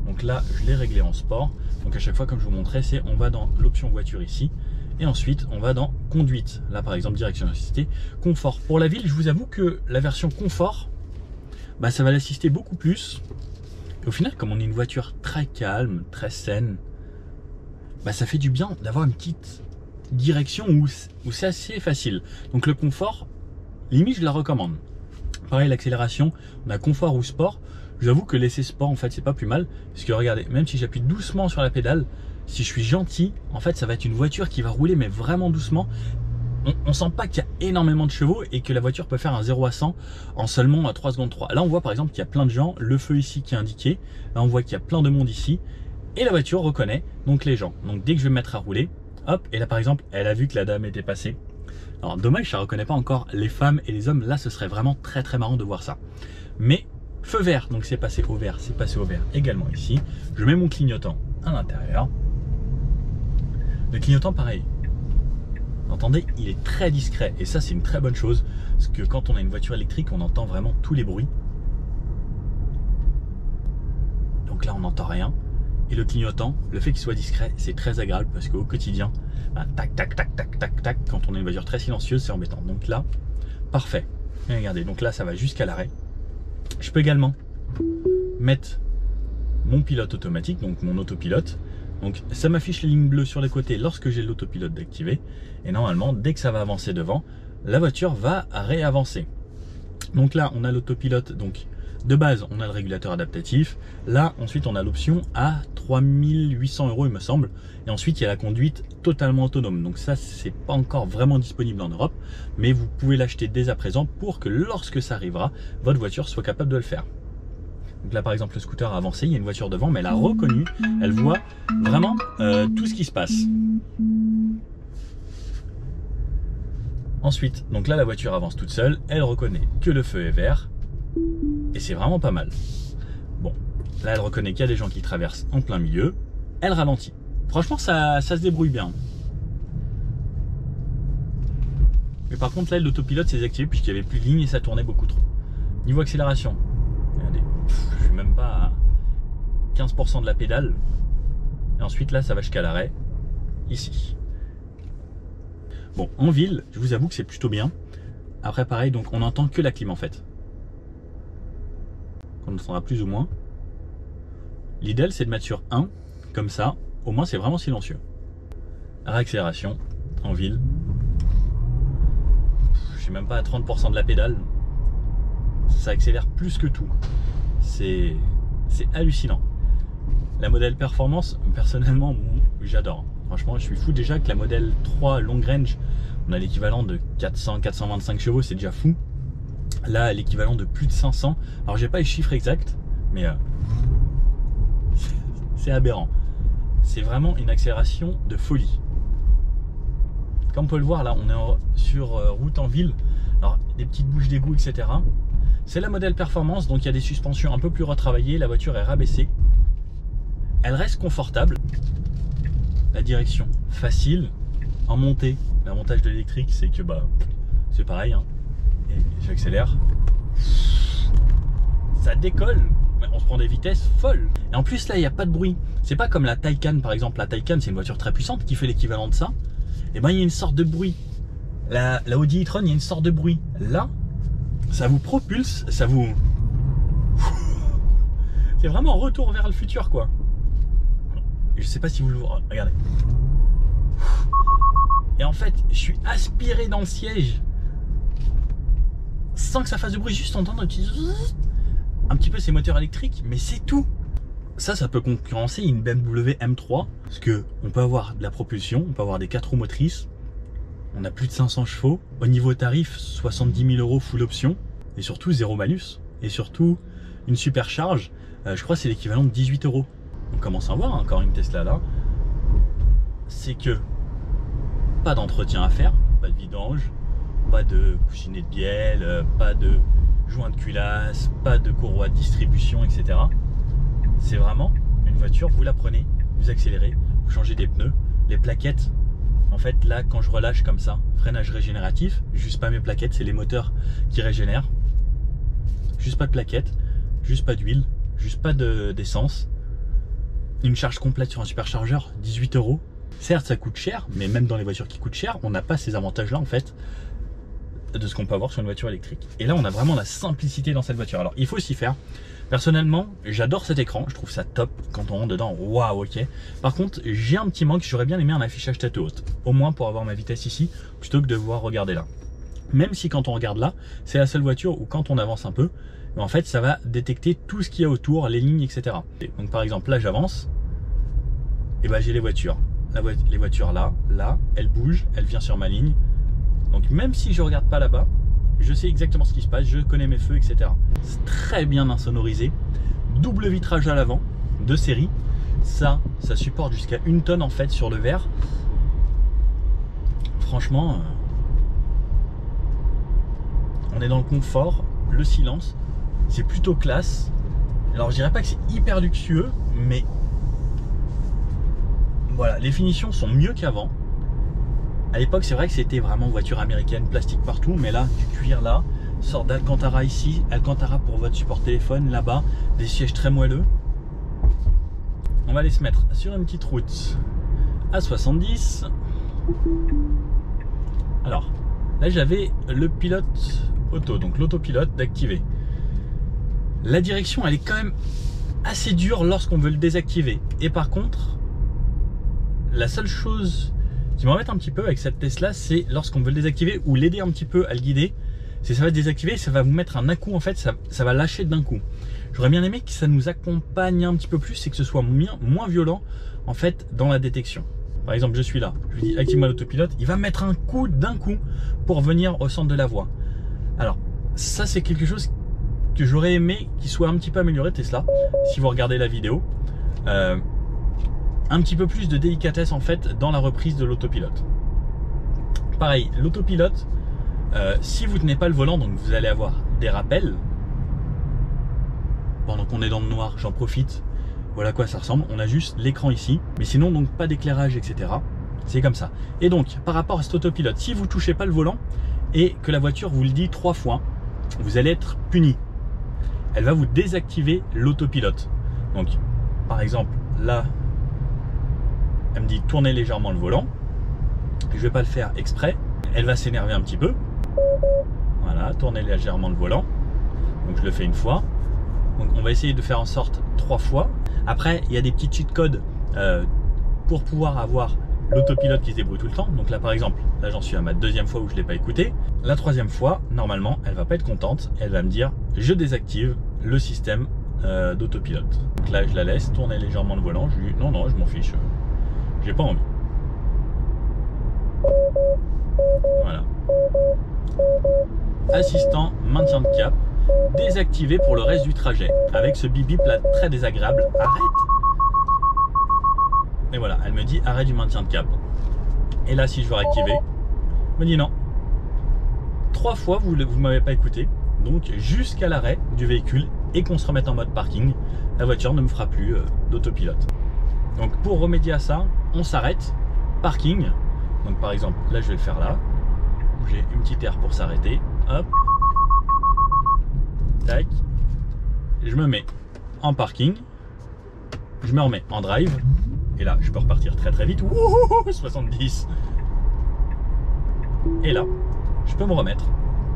donc là je l'ai réglé en sport, donc à chaque fois comme je vous montrais c'est on va dans l'option voiture ici, et ensuite on va dans conduite, là par exemple direction assistée, confort. Pour la ville je vous avoue que la version confort, bah, ça va l'assister beaucoup plus. Et au final, comme on est une voiture très calme, très saine, bah ça fait du bien d'avoir une petite direction où c'est assez facile. Donc le confort, limite je la recommande. Pareil, l'accélération, on a confort ou sport. J'avoue que laisser sport en fait c'est pas plus mal, parce que regardez, même si j'appuie doucement sur la pédale, si je suis gentil, en fait ça va être une voiture qui va rouler mais vraiment doucement. On sent pas qu'il y a énormément de chevaux et que la voiture peut faire un 0 à 100 en seulement 3 secondes 3. Là on voit par exemple qu'il y a plein de gens, le feu ici qui est indiqué, là on voit qu'il y a plein de monde ici, et la voiture reconnaît donc les gens. Donc dès que je vais me mettre à rouler, hop, et là par exemple elle a vu que la dame était passée. Alors dommage, ça ne reconnaît pas encore les femmes et les hommes, là ce serait vraiment très marrant de voir ça. Mais feu vert, donc c'est passé au vert, c'est passé au vert également ici. Je mets mon clignotant à l'intérieur. Le clignotant pareil, entendez, il est très discret et ça c'est une très bonne chose, parce que quand on a une voiture électrique on entend vraiment tous les bruits. Donc là on n'entend rien. Et le clignotant, le fait qu'il soit discret, c'est très agréable parce qu'au quotidien, bah, tac, tac, tac, tac, tac, tac, quand on a une voiture très silencieuse, c'est embêtant. Donc là, parfait. Et regardez, donc là, ça va jusqu'à l'arrêt. Je peux également mettre mon pilote automatique, donc mon autopilote. Donc ça m'affiche les lignes bleues sur les côtés lorsque j'ai l'autopilote d'activer. Et normalement, dès que ça va avancer devant, la voiture va réavancer. Donc là, on a l'autopilote, donc de base, on a le régulateur adaptatif. Là, ensuite, on a l'option à 3800 €, il me semble. Et ensuite, il y a la conduite totalement autonome. Donc ça, c'est pas encore vraiment disponible en Europe, mais vous pouvez l'acheter dès à présent pour que lorsque ça arrivera, votre voiture soit capable de le faire. Donc là, par exemple, le scooter a avancé, il y a une voiture devant, mais elle a reconnu, elle voit vraiment tout ce qui se passe. Ensuite, donc là, la voiture avance toute seule, elle reconnaît que le feu est vert. Et c'est vraiment pas mal. Bon, là elle reconnaît qu'il y a des gens qui traversent en plein milieu. Elle ralentit. Franchement ça se débrouille bien. Mais par contre là l'autopilote s'est désactivé puisqu'il n'y avait plus de ligne et ça tournait beaucoup trop. Niveau accélération, regardez, je suis même pas à 15% de la pédale. Et ensuite là ça va jusqu'à l'arrêt. Ici. Bon, en ville, je vous avoue que c'est plutôt bien. Après pareil, donc on n'entend que la clim en fait. On entendra plus ou moins. L'idéal c'est de mettre sur 1, comme ça, au moins c'est vraiment silencieux. Réaccélération en ville. Je suis même pas à 30% de la pédale. Ça accélère plus que tout. C'est hallucinant. La modèle performance, personnellement, j'adore. Franchement, je suis fou déjà que la modèle 3 long range, on a l'équivalent de 400-425 chevaux, c'est déjà fou. Là, l'équivalent de plus de 500. Alors, j'ai pas les chiffres exacts, mais c'est aberrant. C'est vraiment une accélération de folie. Comme on peut le voir, là, on est sur route en ville. Alors, des petites bouches d'égout, etc. C'est la modèle performance, donc il y a des suspensions un peu plus retravaillées. La voiture est rabaissée. Elle reste confortable. La direction facile. En montée, l'avantage de l'électrique, c'est que bah, c'est pareil. Hein. Et j'accélère, ça décolle, on se prend des vitesses folles. Et en plus là il n'y a pas de bruit, c'est pas comme la Taycan par exemple. La Taycan c'est une voiture très puissante qui fait l'équivalent de ça. Et ben il y a une sorte de bruit. La Audi e-tron, il y a une sorte de bruit. Là ça vous propulse, ça vous... c'est vraiment un retour vers le futur quoi. Je sais pas si vous le voyez, regardez. Et en fait je suis aspiré dans le siège sans que ça fasse de bruit, juste entendre un petit peu ces moteurs électriques, mais c'est tout. Ça peut concurrencer une BMW M3, parce que on peut avoir de la propulsion, on peut avoir des 4 roues motrices, on a plus de 500 chevaux, au niveau tarif 70 000 € full option, et surtout zéro malus, et surtout une supercharge, je crois que c'est l'équivalent de 18 €. On commence à voir encore une Tesla là, c'est que pas d'entretien à faire, pas de vidange, pas de coussinet de bielle, pas de joint de culasse, pas de courroie de distribution, etc. C'est vraiment une voiture, vous la prenez, vous accélérez, vous changez des pneus, les plaquettes. En fait là quand je relâche comme ça, freinage régénératif, juste pas mes plaquettes, c'est les moteurs qui régénèrent. Juste pas de plaquettes, juste pas d'huile, juste pas d'essence. Une charge complète sur un superchargeur, 18 €. Certes ça coûte cher, mais même dans les voitures qui coûtent cher, on n'a pas ces avantages là en fait de ce qu'on peut avoir sur une voiture électrique. Et là on a vraiment la simplicité dans cette voiture. Alors il faut s'y faire, Personnellement, j'adore cet écran, je trouve ça top quand on rentre dedans, waouh, ok. Par contre, j'ai un petit manque, j'aurais bien aimé un affichage tête haute, au moins pour avoir ma vitesse ici, plutôt que de devoir regarder là. Même si quand on regarde là, c'est la seule voiture où quand on avance un peu, en fait ça va détecter tout ce qu'il y a autour, les lignes, etc. Donc par exemple là j'avance, et ben j'ai les voitures. Les voitures là, elles bougent, elles viennent sur ma ligne. Donc même si je regarde pas là-bas, je sais exactement ce qui se passe, je connais mes feux, etc. C'est très bien insonorisé. Double vitrage à l'avant, de série. Ça supporte jusqu'à 1 tonne en fait sur le verre. Franchement, on est dans le confort, le silence. C'est plutôt classe. Alors je dirais pas que c'est hyper luxueux, mais voilà, les finitions sont mieux qu'avant. À l'époque, c'est vrai que c'était vraiment voiture américaine, plastique partout, mais là, du cuir là, sorte d'Alcantara ici, Alcantara pour votre support téléphone là-bas, des sièges très moelleux. On va aller se mettre sur une petite route à 70. Alors, là j'avais le pilote auto, donc l'autopilote d'activer. La direction, elle est quand même assez dure lorsqu'on veut le désactiver. Et par contre, la seule chose qui m'embête un petit peu avec cette Tesla, c'est lorsqu'on veut le désactiver ou l'aider un petit peu à le guider, c'est ça va désactiver, ça va vous mettre un coup en fait, ça va lâcher d'un coup. J'aurais bien aimé que ça nous accompagne un petit peu plus et que ce soit moins violent en fait dans la détection. Par exemple, je suis là, je lui dis active-moi l'autopilote, il va mettre un coup d'un coup pour venir au centre de la voie. Alors ça c'est quelque chose que j'aurais aimé qu'il soit un petit peu amélioré Tesla, si vous regardez la vidéo. Un petit peu plus de délicatesse en fait dans la reprise de l'autopilote. Pareil, l'autopilote, si vous tenez pas le volant, donc vous allez avoir des rappels. Pendant qu'on est dans le noir, j'en profite. Voilà à quoi ça ressemble. On a juste l'écran ici, mais sinon donc pas d'éclairage, etc. C'est comme ça. Et donc par rapport à cet autopilote, si vous touchez pas le volant et que la voiture vous le dit 3 fois, vous allez être puni. Elle va vous désactiver l'autopilote. Donc par exemple là, elle me dit tournez légèrement le volant. Je vais pas le faire exprès. Elle va s'énerver un petit peu. Voilà, tournez légèrement le volant. Donc je le fais une fois. Donc on va essayer de faire en sorte 3 fois. Après, il y a des petits cheat codes pour pouvoir avoir l'autopilote qui se débrouille tout le temps. Donc là par exemple, là j'en suis à ma 2e fois où je ne l'ai pas écouté. La 3e fois, normalement, elle va pas être contente. Elle va me dire je désactive le système d'autopilote. Donc là je la laisse tourner légèrement le volant. Je lui dis non, je m'en fiche. J'ai pas envie. Voilà. Assistant maintien de cap désactivé pour le reste du trajet avec ce bip bip là très désagréable. Arrête. Et voilà, elle me dit arrêt du maintien de cap. Et là si je veux réactiver, elle me dit non. 3 fois vous m'avez pas écouté. Donc jusqu'à l'arrêt du véhicule et qu'on se remette en mode parking, la voiture ne me fera plus d'autopilote. Donc pour remédier à ça, on s'arrête, parking. Donc par exemple, là je vais le faire là. J'ai une petite aire pour s'arrêter. Hop. Tac. Je me mets en parking. Je me remets en drive. Et là, je peux repartir très très vite. Wouhou, 70. Et là, je peux me remettre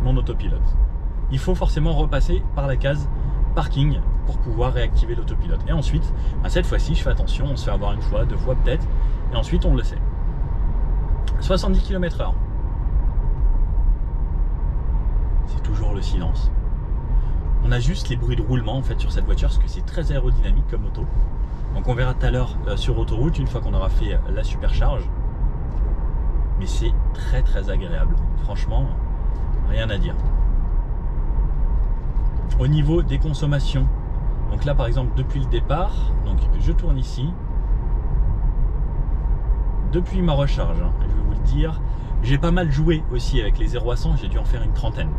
mon autopilote. Il faut forcément repasser par la case parking pour pouvoir réactiver l'autopilote. Et ensuite, cette fois-ci, je fais attention, on se fait avoir 1 fois, 2 fois peut-être, et ensuite on le sait. 70 km/h. C'est toujours le silence. On a juste les bruits de roulement en fait sur cette voiture, parce que c'est très aérodynamique comme auto. Donc on verra tout à l'heure sur autoroute, une fois qu'on aura fait la supercharge. Mais c'est très très agréable. Franchement, rien à dire. Au niveau des consommations, donc là par exemple depuis le départ, donc je tourne ici, depuis ma recharge, je vais vous le dire, j'ai pas mal joué aussi avec les 0 à 100, j'ai dû en faire une trentaine.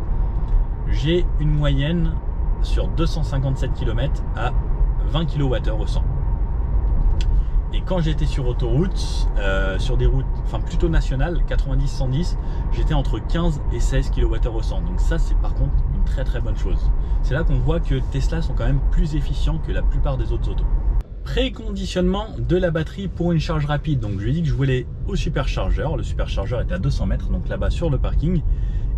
J'ai une moyenne sur 257 km à 20 kWh au 100. Et quand j'étais sur autoroute, sur des routes, enfin plutôt nationales, 90-110, j'étais entre 15 et 16 kWh au 100. Donc ça c'est par contre une très très bonne chose. C'est là qu'on voit que Tesla sont quand même plus efficients que la plupart des autres autos. Préconditionnement de la batterie pour une charge rapide. Donc je lui ai dit que je voulais au superchargeur. Le superchargeur était à 200 mètres, donc là-bas sur le parking.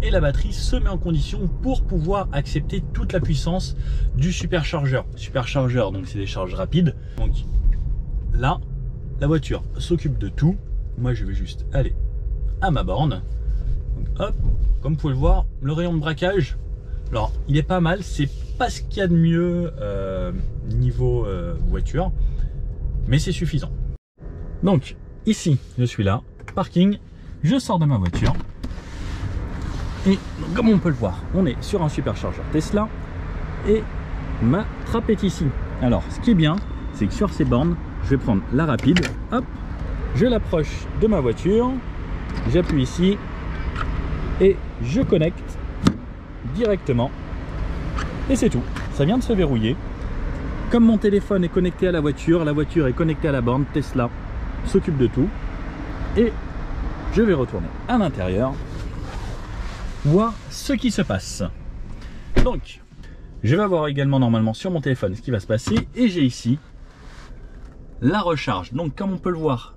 et la batterie se met en condition pour pouvoir accepter toute la puissance du superchargeur. Superchargeur, donc c'est des charges rapides. Donc là, la voiture s'occupe de tout. Moi, je vais juste aller à ma borne. Donc, hop, comme vous pouvez le voir, le rayon de braquage, alors il est pas mal, c'est pas ce qu'il y a de mieux niveau voiture, mais c'est suffisant. Donc ici, je suis là, parking, je sors de ma voiture et comme on peut le voir, on est sur un superchargeur Tesla et ma trappe est ici. Alors ce qui est bien, c'est que sur ces bornes, je vais prendre la rapide, hop, je l'approche de ma voiture, j'appuie ici et je connecte directement et c'est tout, ça vient de se verrouiller. Comme mon téléphone est connecté à la voiture est connectée à la borne, Tesla s'occupe de tout et je vais retourner à l'intérieur voir ce qui se passe. Donc je vais voir également normalement sur mon téléphone ce qui va se passer et j'ai ici la recharge. Donc comme on peut le voir,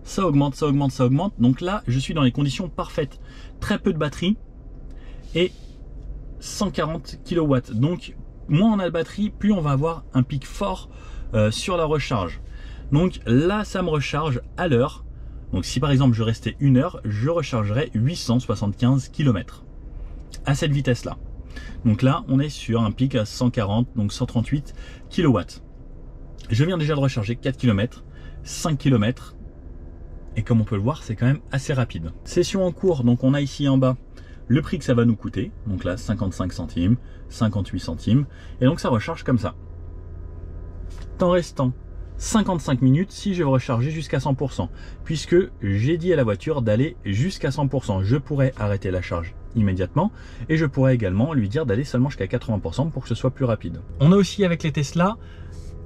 ça augmente, ça augmente, ça augmente. Donc là je suis dans les conditions parfaites, très peu de batterie et 140 kW. Donc moins on a de batterie, plus on va avoir un pic fort sur la recharge. Donc là ça me recharge à l'heure. Donc si par exemple je restais 1 heure, je rechargerais 875 km à cette vitesse là. Donc là on est sur un pic à 140, donc 138 kW. Je viens déjà de recharger 4 km, 5 km et comme on peut le voir c'est quand même assez rapide. Session en cours, donc on a ici en bas le prix que ça va nous coûter, donc là 55 centimes, 58 centimes, et donc ça recharge comme ça. Temps restant 55 minutes si je veux recharger jusqu'à 100%, puisque j'ai dit à la voiture d'aller jusqu'à 100%. Je pourrais arrêter la charge immédiatement et je pourrais également lui dire d'aller seulement jusqu'à 80% pour que ce soit plus rapide. On a aussi avec les Tesla,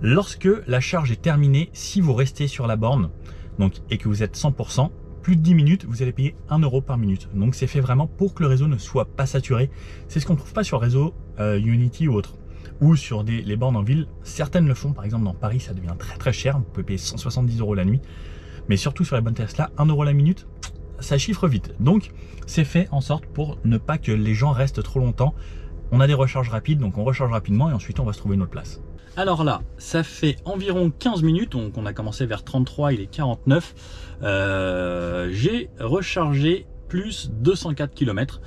lorsque la charge est terminée, si vous restez sur la borne donc, et que vous êtes 100%, plus de 10 minutes, vous allez payer 1 € par minute. Donc c'est fait vraiment pour que le réseau ne soit pas saturé. C'est ce qu'on ne trouve pas sur le réseau Unity ou autre. Ou sur les bornes en ville, certaines le font. Par exemple dans Paris, ça devient très très cher. Vous pouvez payer 170 € la nuit. Mais surtout sur les bonnes Tesla, 1 € la minute, ça chiffre vite. Donc c'est fait en sorte pour ne pas que les gens restent trop longtemps. On a des recharges rapides, donc on recharge rapidement et ensuite on va se trouver une autre place. Alors là, ça fait environ 15 minutes, donc on a commencé vers 33, il est 49. J'ai rechargé plus 204 km.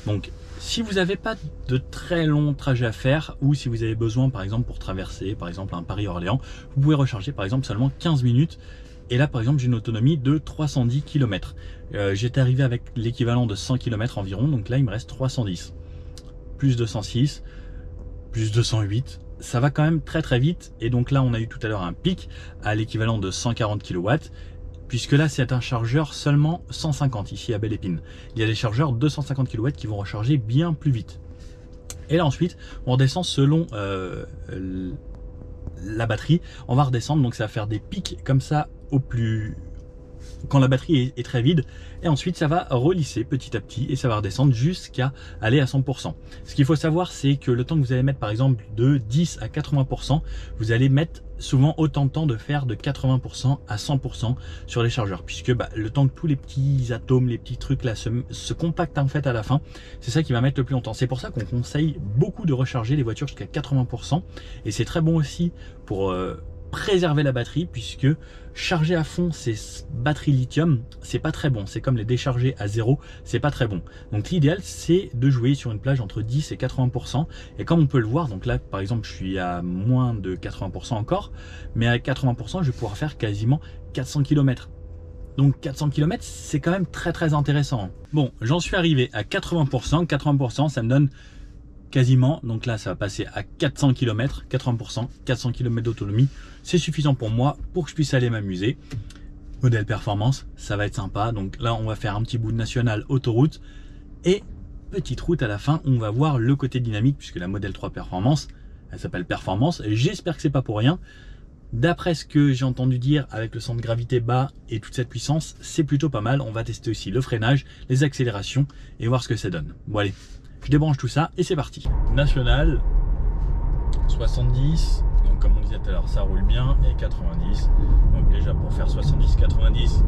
Donc si vous n'avez pas de très longs trajets à faire ou si vous avez besoin par exemple pour traverser par exemple un Paris-Orléans, vous pouvez recharger par exemple seulement 15 minutes. Et là par exemple j'ai une autonomie de 310 km. J'étais arrivé avec l'équivalent de 100 km environ, donc là il me reste 310. Plus 206, plus 208. Ça va quand même très très vite et donc là on a eu tout à l'heure un pic à l'équivalent de 140 kW puisque là c'est un chargeur seulement 150 ici à Belle Épine. Il y a des chargeurs 250 kW qui vont recharger bien plus vite. Et là ensuite on redescend selon la batterie, on va redescendre donc ça va faire des pics comme ça au plus quand la batterie est très vide et ensuite ça va relisser petit à petit et ça va redescendre jusqu'à aller à 100%. Ce qu'il faut savoir c'est que le temps que vous allez mettre par exemple de 10 à 80%, vous allez mettre souvent autant de temps de faire de 80% à 100% sur les chargeurs puisque le temps que tous les petits atomes, les petits trucs là se compactent en fait à la fin, c'est ça qui va mettre le plus longtemps. C'est pour ça qu'on conseille beaucoup de recharger les voitures jusqu'à 80% et c'est très bon aussi pour préserver la batterie puisque charger à fond ces batteries lithium c'est pas très bon, c'est comme les décharger à zéro, c'est pas très bon. Donc l'idéal c'est de jouer sur une plage entre 10 et 80% et comme on peut le voir, donc là par exemple je suis à moins de 80% encore, mais à 80% je vais pouvoir faire quasiment 400 km. Donc 400 km c'est quand même très très intéressant. Bon, j'en suis arrivé à 80%, 80% ça me donne quasiment, donc là ça va passer à 400 km, 80%, 400 km d'autonomie, c'est suffisant pour moi pour que je puisse aller m'amuser. Modèle performance, ça va être sympa, donc là on va faire un petit bout de national autoroute et petite route à la fin, on va voir le côté dynamique puisque la modèle 3 performance, elle s'appelle performance, j'espère que c'est pas pour rien. D'après ce que j'ai entendu dire avec le centre de gravité bas et toute cette puissance, c'est plutôt pas mal. On va tester aussi le freinage, les accélérations et voir ce que ça donne. Bon allez, je débranche tout ça et c'est parti. National 70, donc comme on disait tout à l'heure ça roule bien, et 90. Donc déjà pour faire 70-90,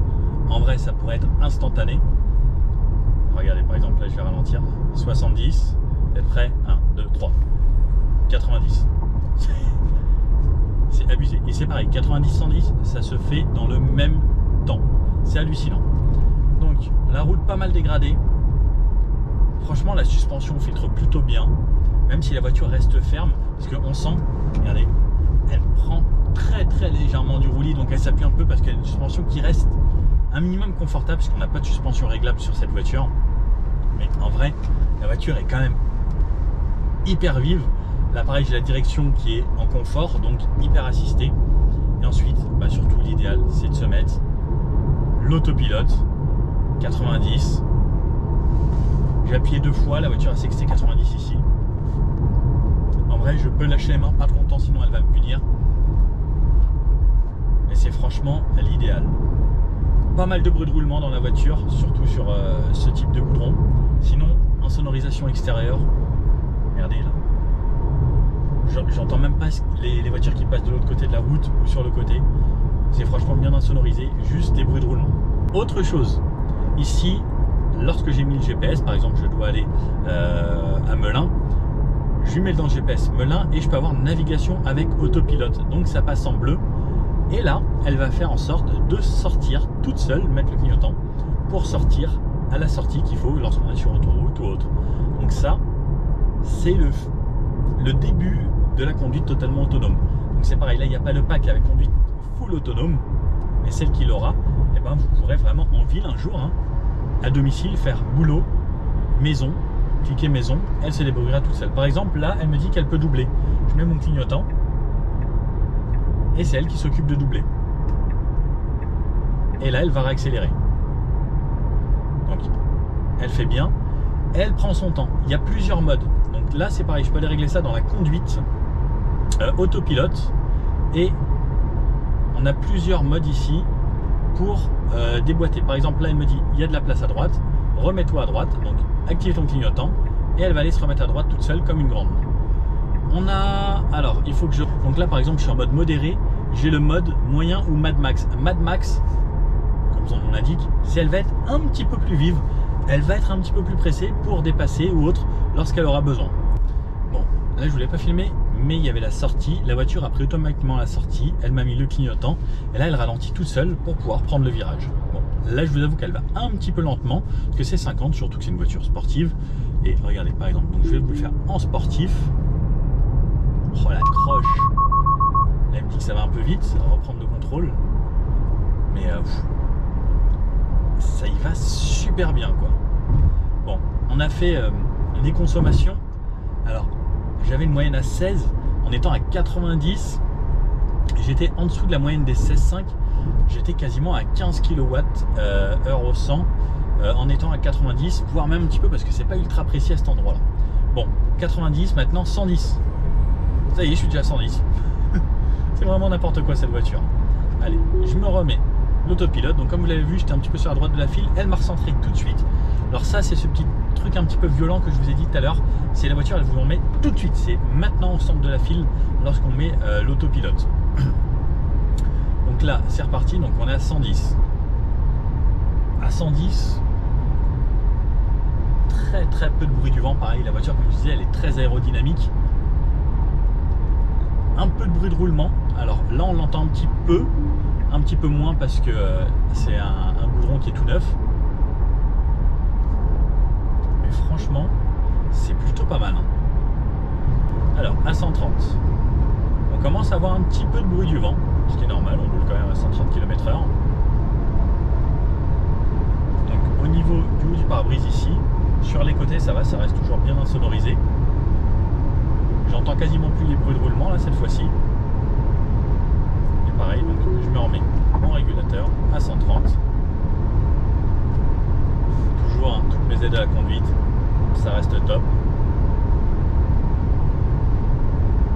en vrai ça pourrait être instantané. Regardez, par exemple, là je vais ralentir. 70, êtes prêts? 1, 2, 3. 90. C'est abusé. Et c'est pareil, 90-110, ça se fait dans le même temps. C'est hallucinant. Donc, la route pas mal dégradée. Franchement, la suspension filtre plutôt bien. Même si la voiture reste ferme. Parce qu'on sent, regardez, elle prend très légèrement du roulis. Donc elle s'appuie un peu parce qu'elle a une suspension qui reste un minimum confortable. Parce qu'on n'a pas de suspension réglable sur cette voiture. Mais en vrai, la voiture est quand même hyper vive. Là pareil, j'ai la direction qui est en confort, donc hyper assistée. Et ensuite, bah, surtout l'idéal, c'est de se mettre l'autopilote 90. J'ai appuyé 2 fois, la voiture a sexté 90 ici. En vrai, je peux lâcher les mains, pas trop longtemps, sinon elle va me punir. Mais c'est franchement l'idéal. Pas mal de bruit de roulement dans la voiture, surtout sur ce type de goudron. Sinon, en sonorisation extérieure, regardez là. J'entends même pas les voitures qui passent de l'autre côté de la route ou sur le côté. C'est franchement bien insonorisé, juste des bruits de roulement. Autre chose, ici, lorsque j'ai mis le GPS, par exemple je dois aller à Melun, je lui mets dans le GPS Melun et je peux avoir navigation avec autopilote. Donc ça passe en bleu. Et là, elle va faire en sorte de sortir toute seule, mettre le clignotant, pour sortir à la sortie qu'il faut lorsqu'on est sur autoroute ou autre. Donc ça, c'est le début de la conduite totalement autonome. Donc c'est pareil, là il n'y a pas le pack avec conduite full autonome, mais celle qui l'aura, et ben vous pourrez vraiment en ville un jour, hein, à domicile, faire boulot, maison, cliquer maison, elle se débrouillera toute seule. Par exemple, là elle me dit qu'elle peut doubler. Je mets mon clignotant et c'est elle qui s'occupe de doubler. Et là elle va réaccélérer. Donc elle fait bien, elle prend son temps. Il y a plusieurs modes. Donc là c'est pareil, je peux aller régler ça dans la conduite autopilote, et on a plusieurs modes ici pour déboîter. Par exemple là elle me dit il y a de la place à droite, remets-toi à droite, donc active ton clignotant et elle va aller se remettre à droite toute seule comme une grande. On a, alors il faut que je, donc là par exemple je suis en mode modéré, j'ai le mode moyen ou Mad Max. Mad Max, comme son nom l'indique, c'est elle va être un petit peu plus vive, elle va être un petit peu plus pressée pour dépasser ou autre lorsqu'elle aura besoin. Bon, là je voulais pas filmer, mais il y avait la sortie, la voiture a pris automatiquement la sortie, elle m'a mis le clignotant, et là elle ralentit toute seule pour pouvoir prendre le virage. Bon, là je vous avoue qu'elle va un petit peu lentement, parce que c'est 50, surtout que c'est une voiture sportive, et regardez par exemple, donc je vais vous le faire en sportif. Oh la croche, là elle me dit que ça va un peu vite, ça va reprendre le contrôle, mais ça y va super bien quoi. Bon, on a fait des consommations, alors j'avais une moyenne à 16, en étant à 90, j'étais en dessous de la moyenne des 16,5, j'étais quasiment à 15 kWh au 100, en étant à 90, voire même un petit peu parce que c'est pas ultra précis à cet endroit là. Bon, 90, maintenant 110, ça y est, je suis déjà à 110. C'est vraiment n'importe quoi cette voiture. Allez, je me remets l'autopilote, donc comme vous l'avez vu, j'étais un petit peu sur la droite de la file, elle m'a recentré tout de suite. Alors ça c'est ce petit truc un petit peu violent que je vous ai dit tout à l'heure, c'est la voiture elle vous remet tout de suite, c'est maintenant au centre de la file lorsqu'on met l'autopilote. Donc là c'est reparti, donc on est à 110. À 110, très peu de bruit du vent, pareil la voiture comme je disais elle est très aérodynamique. Un peu de bruit de roulement, alors là on l'entend un petit peu moins parce que c'est un goudron qui est tout neuf. Mais franchement, c'est plutôt pas mal. Hein. Alors, à 130, on commence à avoir un petit peu de bruit du vent, ce qui est normal, on roule quand même à 130 km/h. Donc au niveau du haut du pare-brise ici, sur les côtés ça va, ça reste toujours bien insonorisé. J'entends quasiment plus les bruits de roulement là cette fois-ci. Et pareil, donc je me remets mon régulateur à 130. Toujours hein, toutes mes aides à la conduite, ça reste top.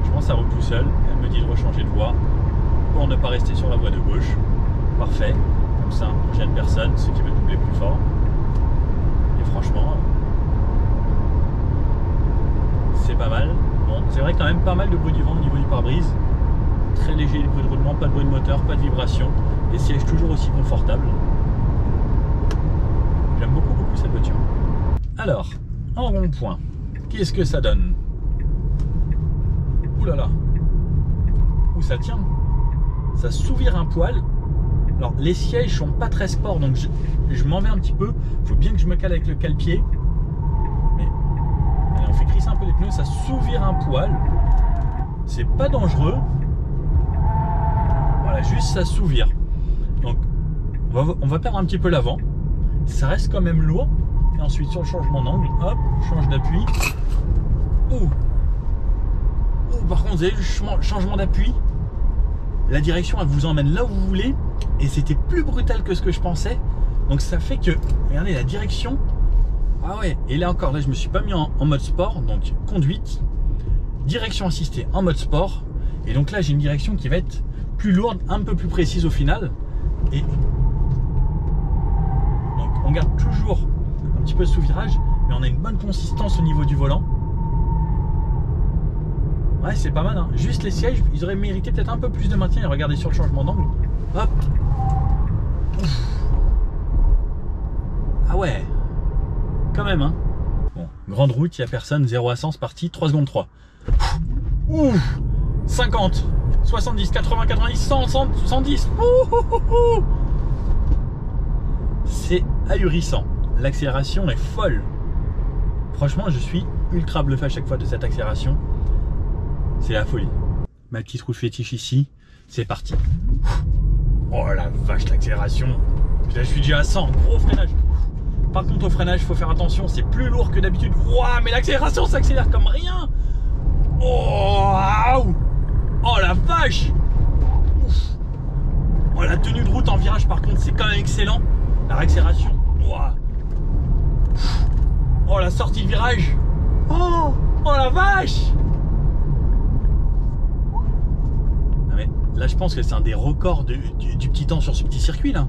Je pense que ça roule tout seul. Elle me dit de rechanger de voie pour ne pas rester sur la voie de gauche. Parfait, comme ça on gêne personne, ceux qui veulent doubler plus fort. Et franchement, c'est pas mal. Bon, c'est vrai quand même pas mal de bruit du vent au niveau du pare-brise. Très léger les bruits de roulement, pas de bruit de moteur, pas de vibration. Les sièges toujours aussi confortables. J'aime beaucoup cette voiture. Alors, en rond-point, qu'est-ce que ça donne? Ouh là là. Où ça tient? Ça souvire un poil. Alors, les sièges sont pas très sport, donc je m'en vais un petit peu. Il faut bien que je me cale avec le cale-pied. Mais allez, on fait crisser un peu les pneus, ça souvire un poil. C'est pas dangereux. Voilà, juste ça souvire. Donc, on va perdre un petit peu l'avant. Ça reste quand même lourd. Et ensuite, sur le changement d'angle, hop, change d'appui. Ouh. Par contre, vous avez vu le changement d'appui. La direction, elle vous emmène là où vous voulez. Et c'était plus brutal que ce que je pensais. Donc ça fait que, regardez la direction. Ah ouais, et là encore, là je me suis pas mis en mode sport. Donc conduite, direction assistée en mode sport. Et donc là j'ai une direction qui va être plus lourde, un peu plus précise au final. Et donc on garde toujours un petit peu de sous-virage, mais on a une bonne consistance au niveau du volant. Ouais, c'est pas mal, hein. Juste les sièges, ils auraient mérité peut-être un peu plus de maintien. Et regardez sur le changement d'angle. Hop. Ouf. Ah ouais. Quand même, hein. Bon, grande route, il n'y a personne. 0 à 100, c'est parti. 3 secondes 3. Ouf. 50, 70, 80, 90, 100, 100, 110. C'est ahurissant. L'accélération est folle. Franchement, je suis ultra bluffé à chaque fois de cette accélération. C'est la folie. Ma petite roue fétiche ici, c'est parti. Oh la vache, l'accélération. Là, je suis déjà à 100, gros freinage. Par contre, au freinage, il faut faire attention, c'est plus lourd que d'habitude. Waouh, mais l'accélération s'accélère comme rien. Oh, oh la vache. Ouf. Oh, la tenue de route en virage, par contre, c'est quand même excellent. La réaccélération. Oh, la sortie de virage. Oh, oh la vache. Là, je pense que c'est un des records du petit temps sur ce petit circuit, là.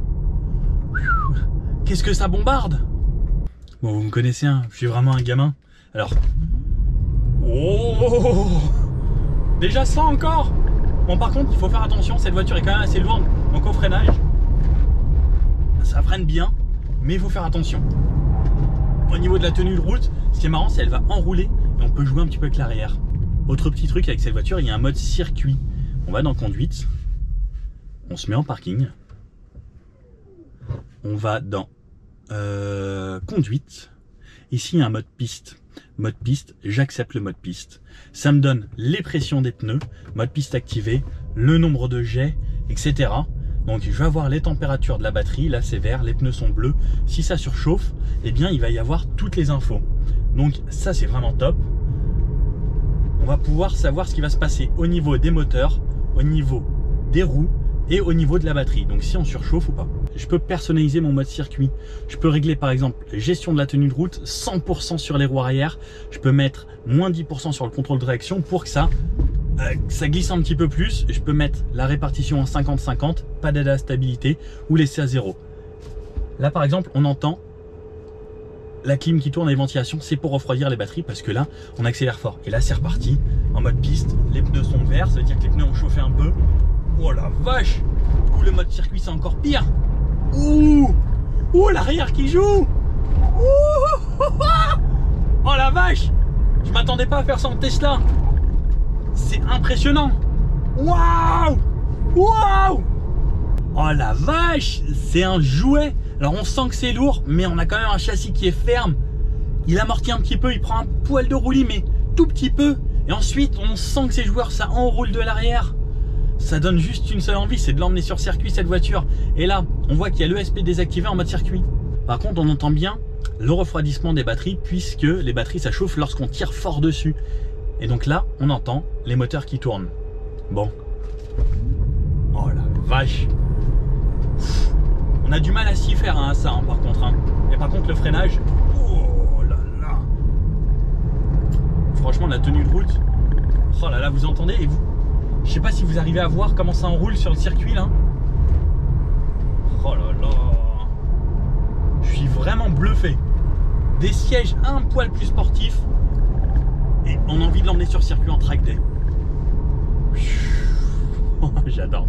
Qu'est-ce que ça bombarde? Bon, vous me connaissez, hein, je suis vraiment un gamin. Alors... Oh, déjà 100 encore. Bon, par contre, il faut faire attention, cette voiture est quand même assez lourde. Donc au freinage, ça freine bien, mais il faut faire attention. Au niveau de la tenue de route, ce qui est marrant, c'est qu'elle va enrouler et on peut jouer un petit peu avec l'arrière. Autre petit truc avec cette voiture, il y a un mode circuit. On va dans conduite, on se met en parking, on va dans conduite, ici il y a un mode piste. Mode piste, j'accepte le mode piste. Ça me donne les pressions des pneus, mode piste activé, le nombre de jets, etc. Donc je vais avoir les températures de la batterie, là c'est vert, les pneus sont bleus. Si ça surchauffe, eh bien il va y avoir toutes les infos. Donc ça c'est vraiment top. On va pouvoir savoir ce qui va se passer au niveau des moteurs, au niveau des roues et au niveau de la batterie. Donc si on surchauffe ou pas. Je peux personnaliser mon mode circuit. Je peux régler par exemple gestion de la tenue de route, 100% sur les roues arrière. Je peux mettre moins 10% sur le contrôle de réaction pour que ça glisse un petit peu plus. Je peux mettre la répartition en 50-50, pas d'aide à la stabilité ou laisser à 0. Là par exemple on entend la clim qui tourne et les ventilations, c'est pour refroidir les batteries parce que là on accélère fort. Et là c'est reparti en mode piste, les pneus sont verts, ça veut dire que les pneus ont chauffé un peu. Oh la vache. Ouh, le mode circuit c'est encore pire. Ouh, ouh, l'arrière qui joue. Ouh, oh la vache. Je m'attendais pas à faire ça en Tesla. C'est impressionnant. Waouh, waouh. Oh la vache, c'est un jouet. Alors on sent que c'est lourd, mais on a quand même un châssis qui est ferme. Il amortit un petit peu, il prend un poil de roulis, mais tout petit peu. Et ensuite, on sent que ces joueurs, ça enroule de l'arrière. Ça donne juste une seule envie, c'est de l'emmener sur circuit cette voiture. Et là, on voit qu'il y a l'ESP désactivé en mode circuit. Par contre, on entend bien le refroidissement des batteries, puisque les batteries, ça chauffe lorsqu'on tire fort dessus. Et donc là, on entend les moteurs qui tournent. Bon. Oh la vache. On a du mal à s'y faire hein, à ça, hein, par contre. Hein. Et par contre, le freinage, oh là là. Franchement, la tenue de route, oh là là, vous entendez et vous, je sais pas si vous arrivez à voir comment ça enroule sur le circuit là. Oh là là. Je suis vraiment bluffé. Des sièges un poil plus sportifs et on a envie de l'emmener sur circuit en track day. J'adore.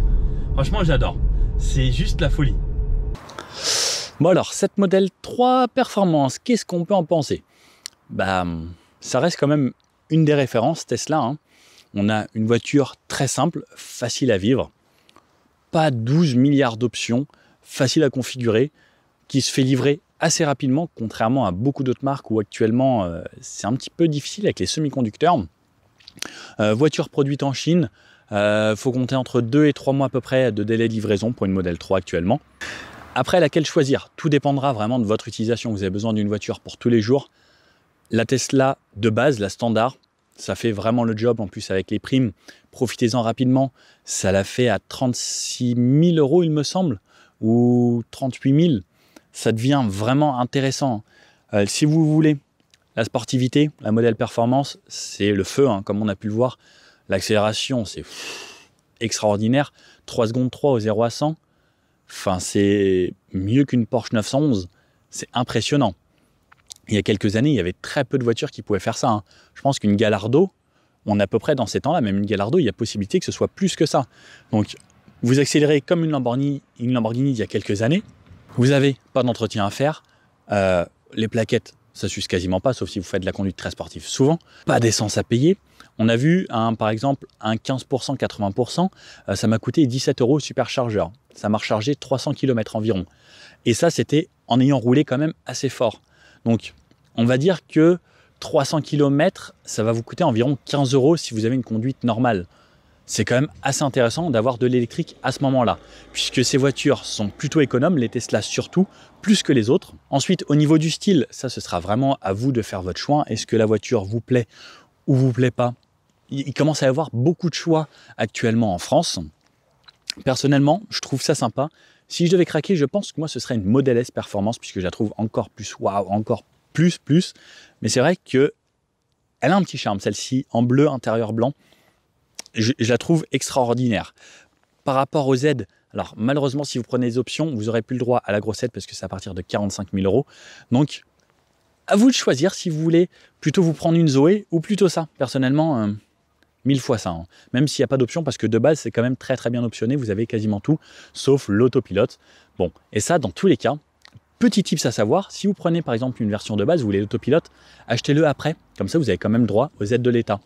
Franchement, j'adore. C'est juste la folie. Bon alors, cette modèle 3 performance, qu'est-ce qu'on peut en penser? ça reste quand même une des références Tesla, hein. On a une voiture très simple, facile à vivre, pas 12 milliards d'options, facile à configurer, qui se fait livrer assez rapidement, contrairement à beaucoup d'autres marques où actuellement c'est un petit peu difficile avec les semi-conducteurs. Voiture produite en Chine, faut compter entre 2 et 3 mois à peu près de délai de livraison pour une Model 3 actuellement. Après, laquelle choisir? Tout dépendra vraiment de votre utilisation. Vous avez besoin d'une voiture pour tous les jours. La Tesla de base, la standard, ça fait vraiment le job. En plus, avec les primes, profitez-en rapidement. Ça l'a fait à 36 000 €, il me semble, ou 38 000. Ça devient vraiment intéressant. Si vous voulez la sportivité, la modèle performance, c'est le feu, hein, comme on a pu le voir. L'accélération, c'est extraordinaire. 3 secondes 3 au 0 à 100. Enfin, c'est mieux qu'une Porsche 911. C'est impressionnant. Il y a quelques années, il y avait très peu de voitures qui pouvaient faire ça, hein. Je pense qu'une Gallardo, on est à peu près dans ces temps-là, même une Gallardo, il y a possibilité que ce soit plus que ça. Donc, vous accélérez comme une Lamborghini il y a quelques années. Vous n'avez pas d'entretien à faire. Les plaquettes, ça s'use quasiment pas, sauf si vous faites de la conduite très sportive souvent. Pas d'essence à payer. On a vu, par exemple, un 15%, 80%, ça m'a coûté 17 € au superchargeur. Ça m'a rechargé 300 km environ. Et ça, c'était en ayant roulé quand même assez fort. Donc, on va dire que 300 km, ça va vous coûter environ 15 € si vous avez une conduite normale. C'est quand même assez intéressant d'avoir de l'électrique à ce moment-là, puisque ces voitures sont plutôt économes, les Tesla surtout, plus que les autres. Ensuite, au niveau du style, ça, ce sera vraiment à vous de faire votre choix. Est-ce que la voiture vous plaît ou vous plaît pas? Il commence à y avoir beaucoup de choix actuellement en France. Personnellement, je trouve ça sympa. Si je devais craquer, je pense que moi, ce serait une Model S Performance, puisque je la trouve encore plus waouh, encore plus. Mais c'est vrai qu'elle a un petit charme, celle-ci, en bleu, intérieur blanc. Je la trouve extraordinaire. Par rapport aux Z, alors malheureusement, si vous prenez les options, vous n'aurez plus le droit à la grossette parce que c'est à partir de 45 000 €. Donc, à vous de choisir si vous voulez plutôt vous prendre une Zoé ou plutôt ça. Personnellement, 1000 fois ça, hein. Même s'il n'y a pas d'option, parce que de base, c'est quand même très très bien optionné. Vous avez quasiment tout, sauf l'autopilote. Bon, et ça, dans tous les cas, petit tips à savoir, si vous prenez par exemple une version de base, vous voulez l'autopilote, achetez-le après. Comme ça, vous avez quand même droit aux aides de l'État.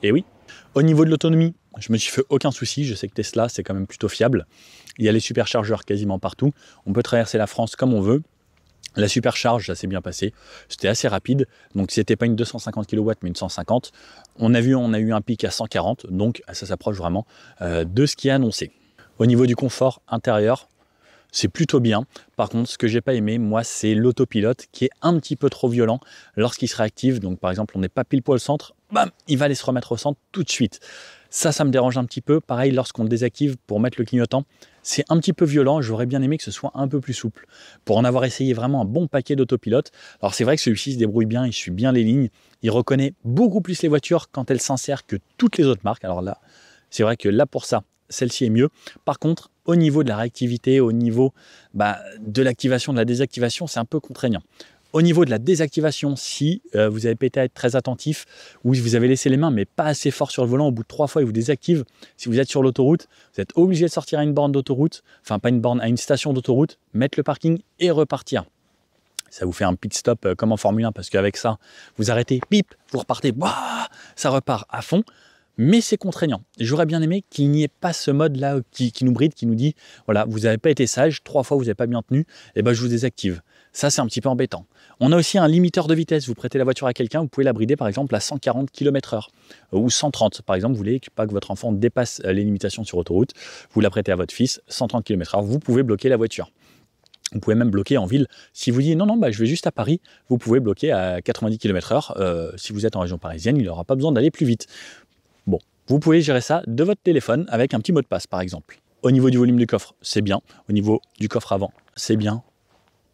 Et oui. Au niveau de l'autonomie, je me suis fait aucun souci. Je sais que Tesla, c'est quand même plutôt fiable. Il y a les superchargeurs quasiment partout. On peut traverser la France comme on veut. La supercharge, ça s'est bien passé. C'était assez rapide. Donc, c'était pas une 250 kW, mais une 150. On a eu un pic à 140. Donc, ça s'approche vraiment de ce qui est annoncé. Au niveau du confort intérieur, c'est plutôt bien. Par contre, ce que j'ai pas aimé, moi, c'est l'autopilote qui est un petit peu trop violent lorsqu'il se réactive. Donc, par exemple, on n'est pas pile poil au centre, bam, il va aller se remettre au centre tout de suite. Ça me dérange un petit peu. Pareil, lorsqu'on le désactive pour mettre le clignotant, c'est un petit peu violent. J'aurais bien aimé que ce soit un peu plus souple. Pour en avoir essayé vraiment un bon paquet d'autopilotes, alors c'est vrai que celui-ci se débrouille bien, il suit bien les lignes, il reconnaît beaucoup plus les voitures quand elles s'insèrent que toutes les autres marques. Alors là, c'est vrai que là, pour ça, celle-ci est mieux. Par contre, au niveau de la réactivité, au niveau de l'activation, de la désactivation, c'est un peu contraignant. Au niveau de la désactivation, si vous avez pété à être très attentif, ou si vous avez laissé les mains mais pas assez fort sur le volant, au bout de 3 fois, il vous désactive. Si vous êtes sur l'autoroute, vous êtes obligé de sortir à une borne d'autoroute, enfin pas une borne, à une station d'autoroute, mettre le parking et repartir. Ça vous fait un pit stop comme en Formule 1, parce qu'avec ça, vous arrêtez, bip, vous repartez, bah, ça repart à fond. Mais c'est contraignant. J'aurais bien aimé qu'il n'y ait pas ce mode-là qui nous bride, qui nous dit, voilà, vous n'avez pas été sage, 3 fois vous n'avez pas bien tenu, et ben je vous désactive. Ça, c'est un petit peu embêtant. On a aussi un limiteur de vitesse. Vous prêtez la voiture à quelqu'un, vous pouvez la brider par exemple à 140 km/h ou 130. Par exemple, vous voulez pas que votre enfant dépasse les limitations sur autoroute, vous la prêtez à votre fils, 130 km/h, vous pouvez bloquer la voiture. Vous pouvez même bloquer en ville. Si vous dites non, je vais juste à Paris, vous pouvez bloquer à 90 km/h. Si vous êtes en région parisienne, il n'aura pas besoin d'aller plus vite. Bon, vous pouvez gérer ça de votre téléphone avec un petit mot de passe par exemple. Au niveau du volume du coffre, c'est bien. Au niveau du coffre avant, c'est bien.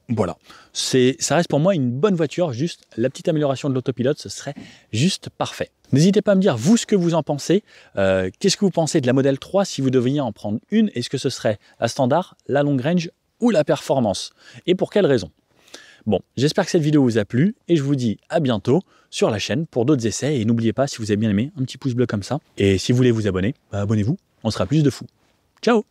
Voilà, ça reste pour moi une bonne voiture, juste la petite amélioration de l'autopilote, ce serait juste parfait. N'hésitez pas à me dire, vous, ce que vous en pensez. Qu'est-ce que vous pensez de la Model 3 si vous deviez en prendre une? Est-ce que ce serait la standard, la long range ou la performance? Et pour quelle raison? Bon, j'espère que cette vidéo vous a plu et je vous dis à bientôt sur la chaîne pour d'autres essais. Et n'oubliez pas, si vous avez bien aimé, un petit pouce bleu comme ça. Et si vous voulez vous abonner, abonnez-vous, on sera plus de fous. Ciao!